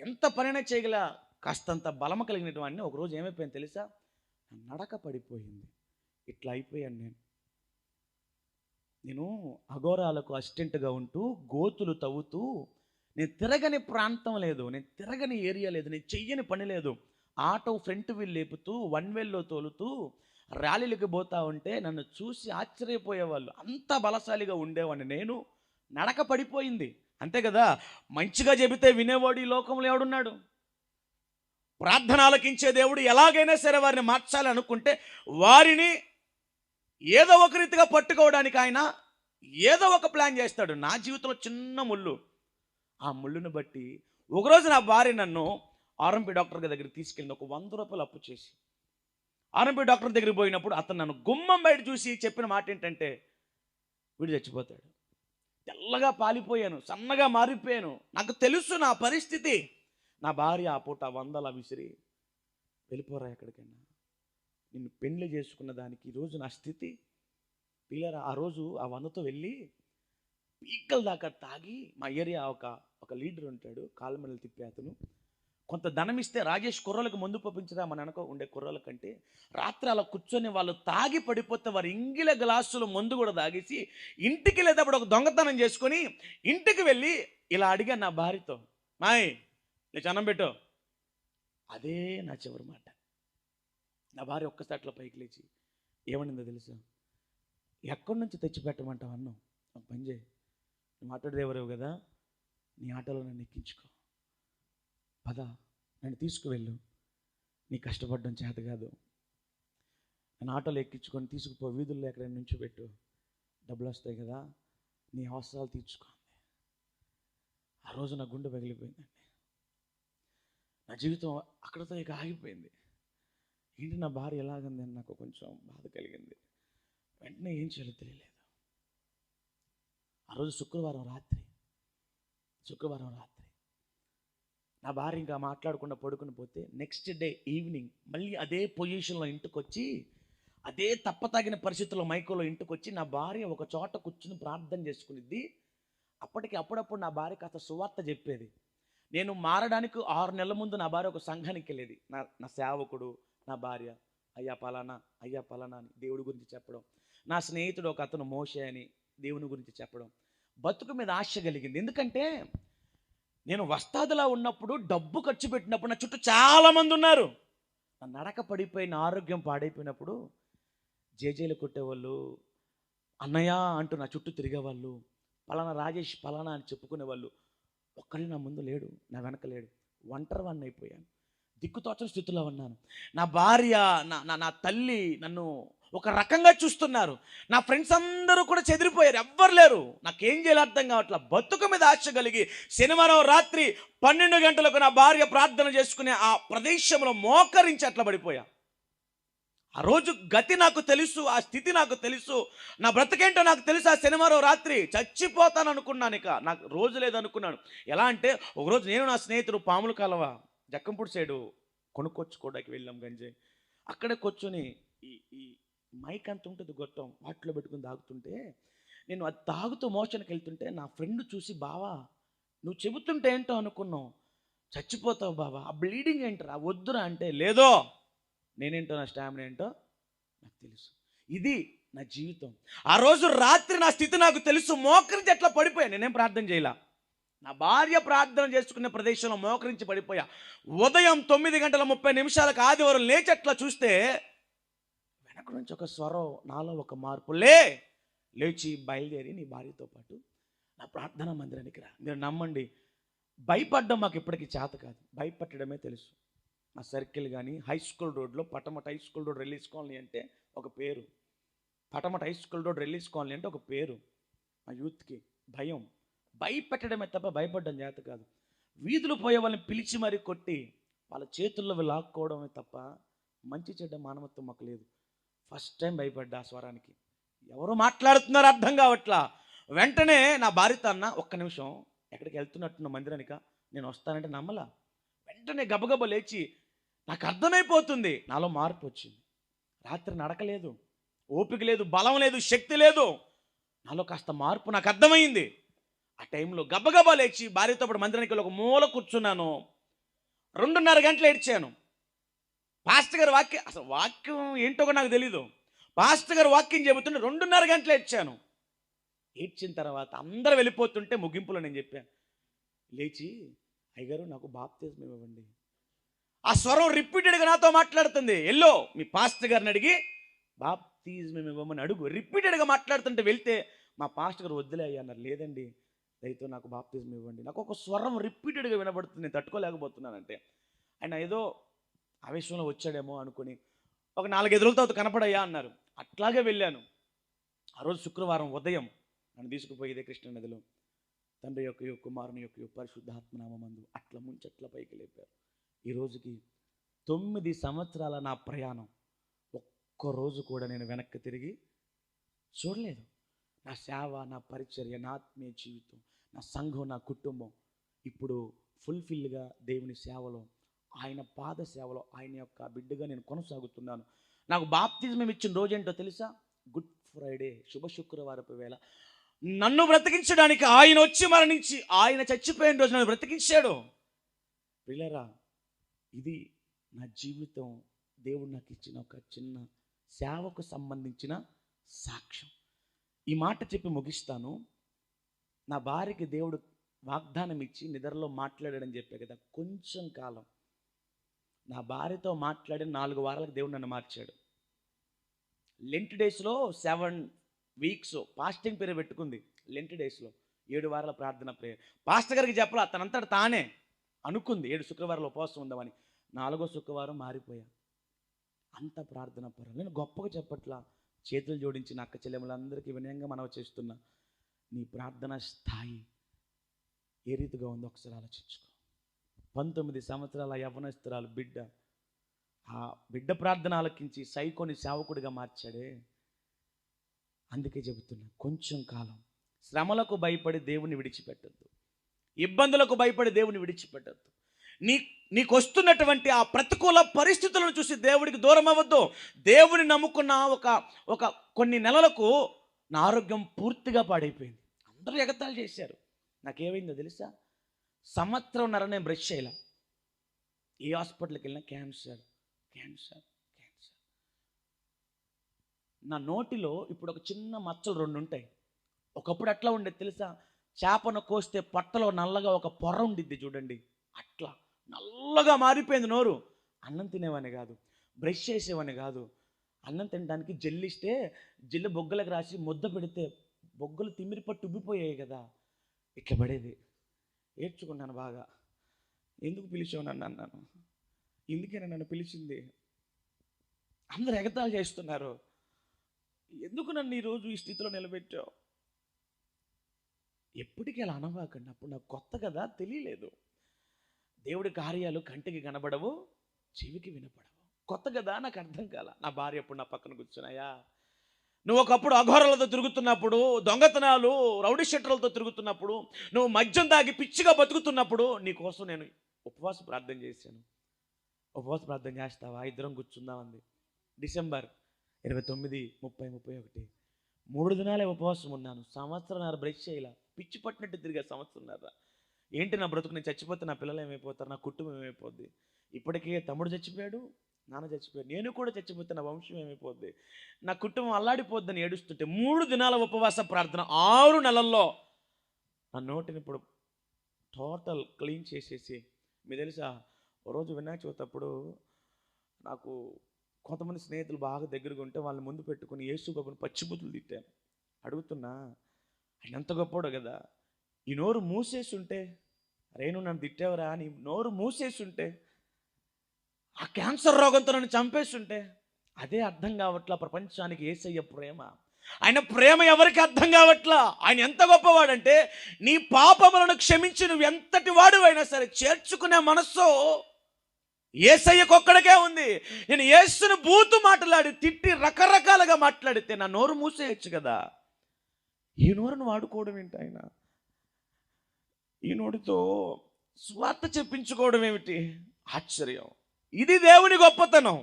ఎంత పనైనా చేయగల కాస్తంత బలమ కలిగిన వాడిని. ఒకరోజు ఏమైపోయింది తెలుసా, నడక పడిపోయింది. ఇట్లా అయిపోయాను నేను అఘోరాలకు అసిస్టెంట్గా ఉంటూ గోతులు తవ్వుతూ, నేను తిరగని ప్రాంతం లేదు, నేను తిరగని ఏరియా లేదు, నేను చెయ్యని పని లేదు. ఆటో ఫ్రంట్ వీల్ లేపుతూ 1 వేలో తోలుతూ ర్యాలీలకు పోతా ఉంటే నన్ను చూసి ఆశ్చర్యపోయేవాళ్ళు. అంత బలశాలిగా ఉండేవాడిని నేను. నడక పడిపోయింది. అంతే కదా, మంచిగా చెబితే వినేవాడు ఈ లోకంలో ఎవడున్నాడు? ప్రార్థన ఆలకించే దేవుడు ఎలాగైనా సరే వారిని మార్చాలి అనుకుంటే వారిని ఏదో ఒక రీతిగా పట్టుకోవడానికి ఆయన ఏదో ఒక ప్లాన్ చేస్తాడు. నా జీవితంలో చిన్న ముళ్ళు, ఆ ముళ్ళును బట్టి ఒకరోజు నా భార్య నన్ను ఆర్ఎంపీ డాక్టర్ దగ్గరికి తీసుకెళ్ళింది. ఒక 100 రూపాయలు అప్పు చేసి ఆర్ఎంపీ డాక్టర్ దగ్గరికి పోయినప్పుడు అతను నన్ను గుమ్మం బయట చూసి చెప్పిన మాట ఏంటంటే, వీడు చచ్చిపోతాడు. తెల్లగా పాలిపోయాను, సన్నగా మారిపోయాను. నాకు తెలుసు నా పరిస్థితి. నా భార్య ఆ పూట 100 విసిరి, వెళ్ళిపోరా ఎక్కడికైనా, నిన్ను పెళ్లి చేసుకున్న దానికి ఈరోజు నా స్థితి పిల్లరా. ఆ రోజు ఆ 100తో వెళ్ళి పీకల దాకా తాగి, మా ఏరియా ఒక లీడర్ ఉంటాడు, కాళ్ళమెడలు తిప్పే అతను, కొంత ధనం ఇస్తే రాజేష్ కుర్రలకు ముందు పంపించరా మన వెనక ఉండే కుర్రల కంటే, రాత్రి అలా కూర్చొని వాళ్ళు తాగి పడిపోతే వారి ఇంగిల గ్లాసులు మందు కూడా తాగేసి ఇంటికి వెళ్ళేటప్పుడు ఒక దొంగతనం చేసుకొని ఇంటికి వెళ్ళి ఇలా అడిగాను నా భార్యతో, మాయ్ లేచి అన్నం పెట్టు. అదే నా చివరి మాట. నా భార్య ఒక్కసారి అట్లా పైకి లేచి ఏమనిందో తెలుసా, ఎక్కడి నుంచి తెచ్చిపెట్టమంటావు అన్నం, పని చేయి, నువ్వు ఆటో డ్రైవరేవు కదా, నీ ఆటోలో నన్ను ఎక్కించుకో, పద నన్ను తీసుకువెళ్ళు, నీ కష్టపడడం చేత కాదు, నన్ను ఆటోలో ఎక్కించుకొని తీసుకుపో, వీధుల్లో ఎక్కడైనా నుంచి పెట్టు, డబ్బులు వస్తాయి కదా, నీ అవసరాలు తీర్చుకోండి. ఆ రోజు నా గుండె పగిలిపోయిందండి. నా జీవితం అక్కడితో ఇక ఆగిపోయింది. ఏంటి నా భార్య ఎలాగంది అని నాకు కొంచెం బాధ కలిగింది. వెంటనే ఏం చేయాలో తెలియలేదు. ఆ రోజు శుక్రవారం రాత్రి నా భార్య ఇంకా మాట్లాడకుండా పడుకుని పోతే, నెక్స్ట్ డే ఈవినింగ్ మళ్ళీ అదే పొజిషన్లో ఇంటికి వచ్చి, అదే తప్పతాగిన పరిస్థితుల్లో మైకోలో ఇంటికి వచ్చి నా భార్య ఒక చోట కూర్చుని ప్రార్థన చేసుకునిద్ది. అప్పుడప్పుడు నా భార్య కాస్త సువార్త చెప్పేది. నేను మారడానికి 6 నెలల ముందు నా భార్య ఒక సంఘానికి వెళ్ళేది. నా సేవకుడు, నా భార్య అయ్యా పలానా అని దేవుడి గురించి చెప్పడం, నా స్నేహితుడు ఒక అతను మోషే అని దేవుని గురించి చెప్పడం, బతుకు మీద ఆశ కలిగింది. ఎందుకంటే నేను వస్తాదులా ఉన్నప్పుడు, డబ్బు ఖర్చు పెట్టినప్పుడు నా చుట్టూ చాలామంది ఉన్నారు. నా నడక పడిపోయిన, ఆరోగ్యం పాడైపోయినప్పుడు జేజేలు కొట్టేవాళ్ళు, అన్నయ్య అంటూ నా చుట్టూ తిరిగేవాళ్ళు, పలానా రాజేష్ పలానా అని చెప్పుకునేవాళ్ళు. ఒక్కళ్ళు నా ముందు లేడు, నా వెనక లేడు, ఒంటరి వాడిని అయిపోయాను, దిక్కుతోచని స్థితిలో ఉన్నాను. నా భార్య, నా తల్లి నన్ను ఒక రకంగా చూస్తున్నారు. నా ఫ్రెండ్స్ అందరూ కూడా చెదిరిపోయారు, ఎవ్వరు లేరు. నాకేం చేయాలి అర్థం కావట్లా. బతుకు మీద ఆశ కలిగి శనివారం రాత్రి 12 గంటలకు నా భార్య ప్రార్థన చేసుకునే ఆ ప్రదేశంలో మోకరించి అట్లా పడిపోయా. ఆ రోజు గతి నాకు తెలుసు, ఆ స్థితి నాకు తెలుసు, నా బ్రతికేంటో నాకు తెలుసు. ఆ శనివారం రాత్రి చచ్చిపోతాను అనుకున్నాను, ఇక నాకు రోజు లేదనుకున్నాను. ఎలా అంటే, ఒకరోజు నేను నా స్నేహితుడు పాముల కాలవ జక్కంపూడి సైడు కొనుక్కొచ్చుకోవడానికి వెళ్ళాం గంజాయి. అక్కడే కూర్చొని ఈ మైక్ అంత ఉంటుంది గొట్టం, వాటిలో పెట్టుకుని తాగుతుంటే, నేను అది తాగుతూ మోషన్కి వెళ్తుంటే నా ఫ్రెండ్ చూసి, బావా నువ్వు చెబుతుంటే ఏంటో అనుకున్నావు, చచ్చిపోతావు బావా, ఆ బ్లీడింగ్ ఏంటరా, వద్దురా అంటే, లేదో నేనేంటో నా స్టామినా ఏంటో నాకు తెలుసు. ఇది నా జీవితం. ఆ రోజు రాత్రి నా స్థితి నాకు తెలుసు. మోకరించి ఎట్లా పడిపోయా, నేనేం ప్రార్థన చేయలా, నా భార్య ప్రార్థన చేసుకునే ప్రదేశంలో మోకరించి పడిపోయా. ఉదయం 9:30 ఆదివారం లేచి అట్లా చూస్తే వెనక నుంచి ఒక స్వరం, నాలో ఒక మార్పు, లేచి బయలుదేరి నీ భార్యతో పాటు నా ప్రార్థనా మందిరానికి రా. మీరు నమ్మండి, భయపడ్డం మాకు ఇప్పటికీ చేత కాదు, భయపట్టడమే తెలుసు. మా సర్కిల్ కానీ హై స్కూల్ రోడ్లో, Patamata high school road release colony అంటే ఒక పేరు, Patamata high school road release colony అంటే ఒక పేరు. మా యూత్కి భయం, భయపెట్టడమే తప్ప భయపడ్డం చేత కాదు. వీధులు పోయే వాళ్ళని పిలిచి మరీ కొట్టి వాళ్ళ చేతుల్లో లాక్కోవడమే తప్ప మంచి చెడ్డ మానవత్వం మాకు లేదు. ఫస్ట్ టైం భయపడ్డా ఆ స్వరానికి. ఎవరు మాట్లాడుతున్నారు అర్థం కావట్లా. వెంటనే నా భార్యతో అన్న, ఒక్క నిమిషం, ఎక్కడికి వెళ్తున్నట్టున్న మందిరానిక, నేను వస్తానంటే నమ్మలా. వెంటనే గబగబ లేచి, నాకు అర్థమైపోతుంది నాలో మార్పు వచ్చింది. రాత్రి నడకలేదు, ఓపిక లేదు, బలం లేదు, శక్తి లేదు, నాలో కాస్త మార్పు నాకు అర్థమైంది. ఆ టైంలో గబగబా లేచి భార్యతో పాటు మందిరానికి వెళ్ళి ఒక మూల కూర్చున్నాను. 2:30 గంటలు ఏడ్చాను. పాస్టర్ గారు అసలు వాక్యం ఏంటో కూడా నాకు తెలీదు. పాస్టర్ గారు వాక్యం చెబుతుంటే 2:30 గంటలు ఏడ్చాను. ఏడ్చిన తర్వాత అందరూ వెళ్ళిపోతుంటే ముగింపులో నేను చెప్పాను, లేచి, అయ్యగారు నాకు బాప్తిజం ఇవ్వండి. ఆ స్వరం రిపీటెడ్గా నాతో మాట్లాడుతుంది. ఎల్లో మీ పాస్టర్ గారిని అడిగి బాప్తిజం ఇవ్వమని అడుగు. రిపీటెడ్గా మాట్లాడుతుంటే వెళ్తే మా పాస్టర్ గారు వద్దులే అయ్యా అన్నారు. లేదండి, దయతో నాకు బాప్తిజం ఇవ్వండి. నాకు ఒక స్వరం రిపీటెడ్గా వినబడుతుంది, నేను తట్టుకోలేకపోతున్నానంటే. ఆయన ఏదో ఆవేశంలో వచ్చాడేమో అనుకుని ఒక 4 ఎదురుల తర్వాత కనపడయ్యా అన్నారు. అట్లాగే వెళ్ళాను. ఆ రోజు శుక్రవారం ఉదయం నన్ను తీసుకుపోయేదే కృష్ణ నదిలో తండ్రి యొక్క కుమారుని యొక్క పరిశుద్ధాత్మనామందు అట్లా ముంచి అట్లా పైకి లేపారు. ఈ రోజుకి 9 సంవత్సరాల నా ప్రయాణం ఒక్కరోజు కూడా నేను వెనక్కి తిరిగి చూడలేదు. నా సేవ, నా పరిచర్య, నా ఆత్మీయ జీవితం, నా సంఘం, నా కుటుంబం ఇప్పుడు ఫుల్ఫిల్గా దేవుని సేవలో, ఆయన పాద సేవలో, ఆయన యొక్క బిడ్డగా నేను కొనసాగుతున్నాను. నాకు బాప్తిజం ఇచ్చిన రోజేంటో తెలుసా? గుడ్ ఫ్రైడే, శుభ శుక్రవారపు వేళ. నన్ను బ్రతికించడానికి ఆయన వచ్చి మరణించి, ఆయన చచ్చిపోయిన రోజు నన్ను బ్రతికించాడు. పిల్లరా, ఇది నా జీవితం, దేవుడు నాకు ఇచ్చిన ఒక చిన్న సేవకు సంబంధించిన సాక్ష్యం. ఈ మాట చెప్పి ముగిస్తాను. నా భార్యకి దేవుడు వాగ్దానం ఇచ్చి నిద్రలో మాట్లాడాడని చెప్పే కదా, కొంచెం కాలం నా భార్యతో మాట్లాడి 4 వారాలకు దేవుడు నన్ను మార్చాడు. లెంట్ డేస్లో 7 వీక్స్ ఫాస్టింగ్ పీరియడ్ పెట్టుకుంది. లెంట్ డేస్లో 7 వారాల ప్రార్థన ప్రేయర్. పాస్టర్ గారికి చెప్పాల, తనంతట తానే అనుకుంది 7 శుక్రవారాలు ఉపవాసం ఉందామని. 4వ శుక్రవారం మారిపోయా. అంత ప్రార్థన పరం. నేను గొప్పగా చెప్పట్లా, చేతులు జోడించి నా అక్క చెల్లెములందరికీ వినయంగా మనవి చేస్తున్నా, నీ ప్రార్థన స్థాయి ఏ రీతిగా ఉందో ఒకసారి ఆలోచించుకో. 19 సంవత్సరాల యవ్వనస్తురాలు బిడ్డ, ఆ బిడ్డ ప్రార్థన ఆలకించి సైకోని సేవకుడిగా మార్చాడే. అందుకే చెబుతున్నా, కొంచెం కాలం శ్రమలకు భయపడి దేవుని విడిచిపెట్టద్దు, ఇబ్బందులకు భయపడి దేవుని విడిచిపెట్టద్దు. నీకు వస్తున్నటువంటి ఆ ప్రతికూల పరిస్థితులను చూసి దేవుడికి దూరం అవ్వద్దు. దేవుని నమ్ముకున్న ఒక కొన్ని నెలలకు నా ఆరోగ్యం పూర్తిగా పాడైపోయింది. అందరూ ఎగతాళి చేశారు. నాకేమైందో తెలుసా? సంవత్సరంన్నర నేను బ్రష్ చేయాల. ఏ హాస్పిటల్కి వెళ్ళినా క్యాన్సర్ క్యాన్సర్ క్యాన్సర్. నా నోటిలో ఇప్పుడు ఒక చిన్న మచ్చలు 2 ఉంటాయి. ఒకప్పుడు అట్లా ఉండేది తెలుసా? చేపను కోస్తే పొట్టలో నల్లగా ఒక పొర ఉండిద్ది చూడండి, అట్లా నల్లగా మారిపోయింది నోరు. అన్నం తినేవాని కాదు, బ్రష్ చేసేవాని కాదు. అన్నం తినడానికి జల్లిస్తే జల్లి బొగ్గలకు రాసి ముద్ద పెడితే బొగ్గలు తిమ్మిరి పట్టు ఉబ్బిపోయాయి కదా, ఇట్లా పడేది. ఏడ్చుకున్నాను బాగా. ఎందుకు పిలిచావు నన్ను అన్నాను. ఎందుకైనా నన్ను పిలిచింది? అందరూ ఎగతాళి చేస్తున్నారు. ఎందుకు నన్ను ఈరోజు ఈ స్థితిలో నిలబెట్టావు? ఎప్పటికీ అలా అనవాకండి. అప్పుడు నాకు కొత్త కదా, తెలియలేదు. దేవుడి కార్యాలు కంటికి కనబడవు, చెవికి వినపడవు. కొత్త కదా, నాకు అర్థం కాల. నా భార్య అప్పుడు నా పక్కన కూర్చున్నాయా, నువ్వు ఒకప్పుడు అఘోరాలతో తిరుగుతున్నప్పుడు, దొంగతనాలు రౌడీ షెట్టర్లతో తిరుగుతున్నప్పుడు, నువ్వు మద్యం తాగి పిచ్చిగా బతుకుతున్నప్పుడు నీకోసం నేను ఉపవాస ప్రార్థన చేశాను. ఉపవాస ప్రార్థన చేస్తావా? ఇద్దరం కూర్చుందామంది. డిసెంబర్ 29, 30, 31 3 దినాలే ఉపవాసం ఉన్నాను. సంవత్సరంన్నర బ్రష్ చేయాల. పిచ్చి పట్టినట్టు తిరిగా సంవత్సరంన్నర. ఏంటి నా బ్రతుకు? నేను చచ్చిపోతే నా పిల్లలు ఏమైపోతారు, నా కుటుంబం ఏమైపోద్ది? ఇప్పటికే తమ్ముడు చచ్చిపోయాడు, నాన్న చచ్చిపోయాడు, నేను కూడా చచ్చిపోతే నా వంశం ఏమైపోద్ది, నా కుటుంబం అల్లాడిపోద్దని ఏడుస్తుంటే 3 దినాల ఉపవాస ప్రార్థన 6 నెలల్లో నా నోటిని ఇప్పుడు టోటల్ క్లీన్ చేసేసి, మీకు తెలుసా, ఓ రోజు వినాయక చవితి అప్పుడు నాకు కొంతమంది స్నేహితులు బాగా దగ్గరగా ఉంటే వాళ్ళని ముందు పెట్టుకుని యేసు బాబుని పచ్చిబుద్ధులు తిట్టాను. అడుగుతున్నా, ఆయన ఎంత గొప్పడో కదా, ఈ నోరు మూసేసి ఉంటే, రేణు నన్ను తిట్టావరా అని నోరు మూసేసి ఉంటే, ఆ క్యాన్సర్ రోగంతో నన్ను చంపేస్తుంటే, అదే అర్థం కావట్లా ప్రపంచానికి యేసయ్య ప్రేమ. ఆయన ప్రేమ ఎవరికి అర్థం కావట్లా. ఆయన ఎంత గొప్పవాడంటే, నీ పాపములను క్షమించి నువ్వు ఎంతటి వాడు అయినా సరే చేర్చుకునే మనస్సు యేసయ్యకు ఒక్కడికే ఉంది. నేను యేసుని బూతు మాట్లాడి తిట్టి రకరకాలుగా మాట్లాడితే నా నోరు మూసేయచ్చు కదా. ఈ నోరును వాడుకోవడం ఏంటి ఆయన? ఈ నోటితో స్వార్థ చెప్పించుకోవడం ఏమిటి? ఆశ్చర్యం. ఇది దేవుని గొప్పతనం,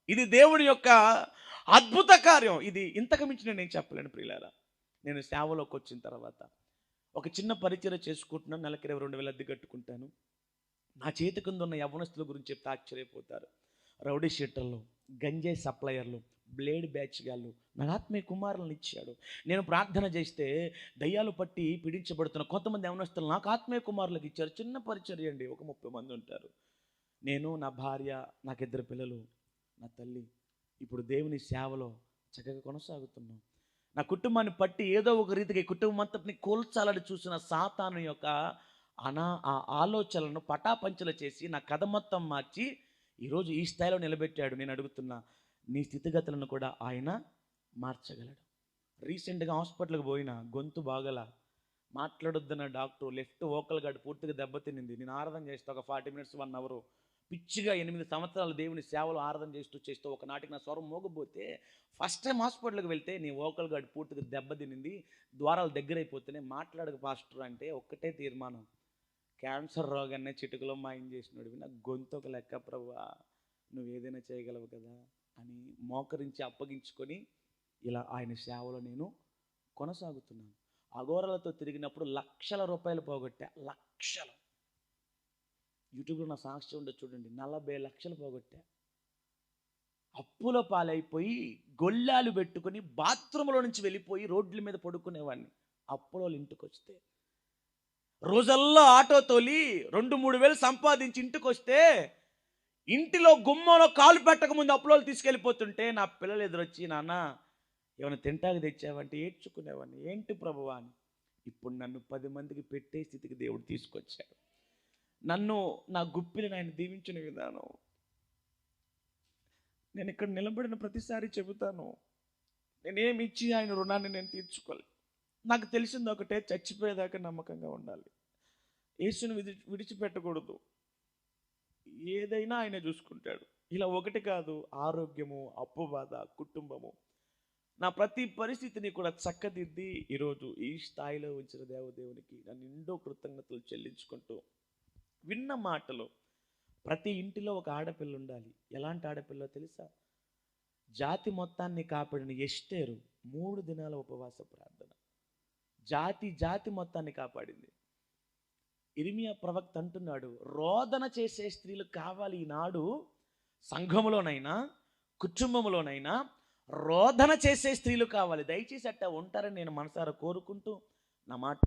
ఇది దేవుని యొక్క అద్భుత కార్యం. ఇది ఇంతకు మించి నేను చెప్పలేను ప్రియులారా. నేను సేవలోకి వచ్చిన తర్వాత ఒక చిన్న పరిచయం చేసుకుంటున్నాను. నెలకి 22,000 అద్దె కట్టుకుంటాను. నా చేతి కింద ఉన్న యవ్వనస్తుల గురించి చెప్తే ఆశ్చర్యపోతారు. రౌడీ షీటర్లు, గంజాయి సప్లయర్లు, బ్లేడ్ బ్యాచ్ గాళ్ళు నాకు ఆత్మీయ కుమారులను ఇచ్చాడు. నేను ప్రార్థన చేస్తే దయ్యాలు పట్టి పీడించబడుతున్న కొంతమంది యవ్వనస్తులు నాకు ఆత్మీయ కుమారులకు ఇచ్చారు. చిన్న పరిచర్య అండి, ఒక 30 మంది ఉంటారు. నేను, నా భార్య, నాకు 2 పిల్లలు, నా తల్లి ఇప్పుడు దేవుని సేవలో చక్కగా కొనసాగుతున్నాం. నా కుటుంబాన్ని పట్టి ఏదో ఒక రీతిగా ఈ కుటుంబం అంతటిని కూల్చాలని చూసిన సాతాను యొక్క ఆ ఆలోచనలను పటాపంచలు చేసి నా కథ మొత్తం మార్చి ఈరోజు ఈ స్థాయిలో నిలబెట్టాడు. నేను అడుగుతున్నా, నీ స్థితిగతులను కూడా ఆయన మార్చగలడు. రీసెంట్గా హాస్పిటల్కి పోయినా, గొంతు బాగలా, మాట్లాడొద్దన్న డాక్టర్, లెఫ్ట్ వోకల్ గార్డ్ పూర్తిగా దెబ్బతినింది. నేను ఆరాధన చేస్తే ఒక 40 మినిట్స్ 1 అవర్ పిచ్చిగా 8 సంవత్సరాలు దేవుని సేవలు ఆరాధన చేస్తూ ఒకనాటికి నా స్వరం మోగపోతే ఫస్ట్ టైం హాస్పిటల్కి వెళ్తే నీ వోకల్ గార్డ్ పూర్తిగా దెబ్బతినింది, ద్వారాలు దగ్గరైపోతేనే మాట్లాడక పాస్టర్ అంటే ఒక్కటే తీర్మానం, క్యాన్సర్ రోగాన్ని చిటుకలో మాయం చేసినాడు. నా గొంతు ఒక లెక్క, ప్రభువా నువ్వు ఏదైనా చేయగలవు కదా అని మోకరించి అప్పగించుకొని ఇలా ఆయన సేవలో నేను కొనసాగుతున్నాను. అఘోరాలతో తిరిగినప్పుడు లక్షల రూపాయలు పోగొట్టా. లక్షలు. యూట్యూబ్లో నా సాక్షి ఉండదు చూడండి, 40 లక్షలు పోగొట్టా. అప్పుల పాలైపోయి గొల్లాలు పెట్టుకొని బాత్రూంలో నుంచి వెళ్ళిపోయి రోడ్ల మీద పడుకునేవాడిని. అప్పుల ఇంటికి వస్తే రోజల్లా ఆటో తోలి 2-3 వేలు సంపాదించి ఇంటికి వస్తే ఇంటిలో గుమ్మంలో కాలు పెట్టకముందు అప్పులోలు తీసుకెళ్ళిపోతుంటే నా పిల్లలు ఎదురొచ్చి, నాన్న ఏమైనా తింటాకి తెచ్చావంటే ఏడ్చుకునేవాడిని. ఏంటి ప్రభువా అని. ఇప్పుడు నన్ను 10 మందికి పెట్టే స్థితికి దేవుడు తీసుకొచ్చాడు. నన్ను నా గుప్పిని ఆయన దీవించిన విధానం నేను ఇక్కడ నిలబడిన ప్రతిసారి చెబుతాను, నేనేమి ఇచ్చి ఆయన రుణాన్ని నేను తీర్చుకోలేదు. నాకు తెలిసింది ఒకటే, చచ్చిపోయేదాకా నమ్మకంగా ఉండాలి. యేసుని విడిచిపెట్టకూడదు. ఏదైనా ఆయన చూసుకుంటాడు. ఇలా ఒకటి కాదు, ఆరోగ్యము, అప్పు బాధ, కుటుంబము, నా ప్రతి పరిస్థితిని కూడా చక్కదిద్ది ఈరోజు ఈ స్థాయిలో ఉంచిన దేవునికి నన్ను నిండో కృతజ్ఞతలు చెల్లించుకుంటూ, విన్న మాటలు, ప్రతి ఇంటిలో ఒక ఆడపిల్ల ఉండాలి. ఎలాంటి ఆడపిల్లో తెలుసా? జాతి మొత్తాన్ని కాపాడిన ఎస్తేరు 3 దినాల ఉపవాస ప్రార్థన జాతి మొత్తాన్ని కాపాడింది. ఇర్మియా ప్రవక్త అంటున్నాడు, రోదన చేసే స్త్రీలు కావాలి ఈనాడు. సంఘములోనైనా కుటుంబంలోనైనా రోదన చేసే స్త్రీలు కావాలి. దయచేసి అట్టా ఉంటారని నేను మనసారా కోరుకుంటూ నా మాట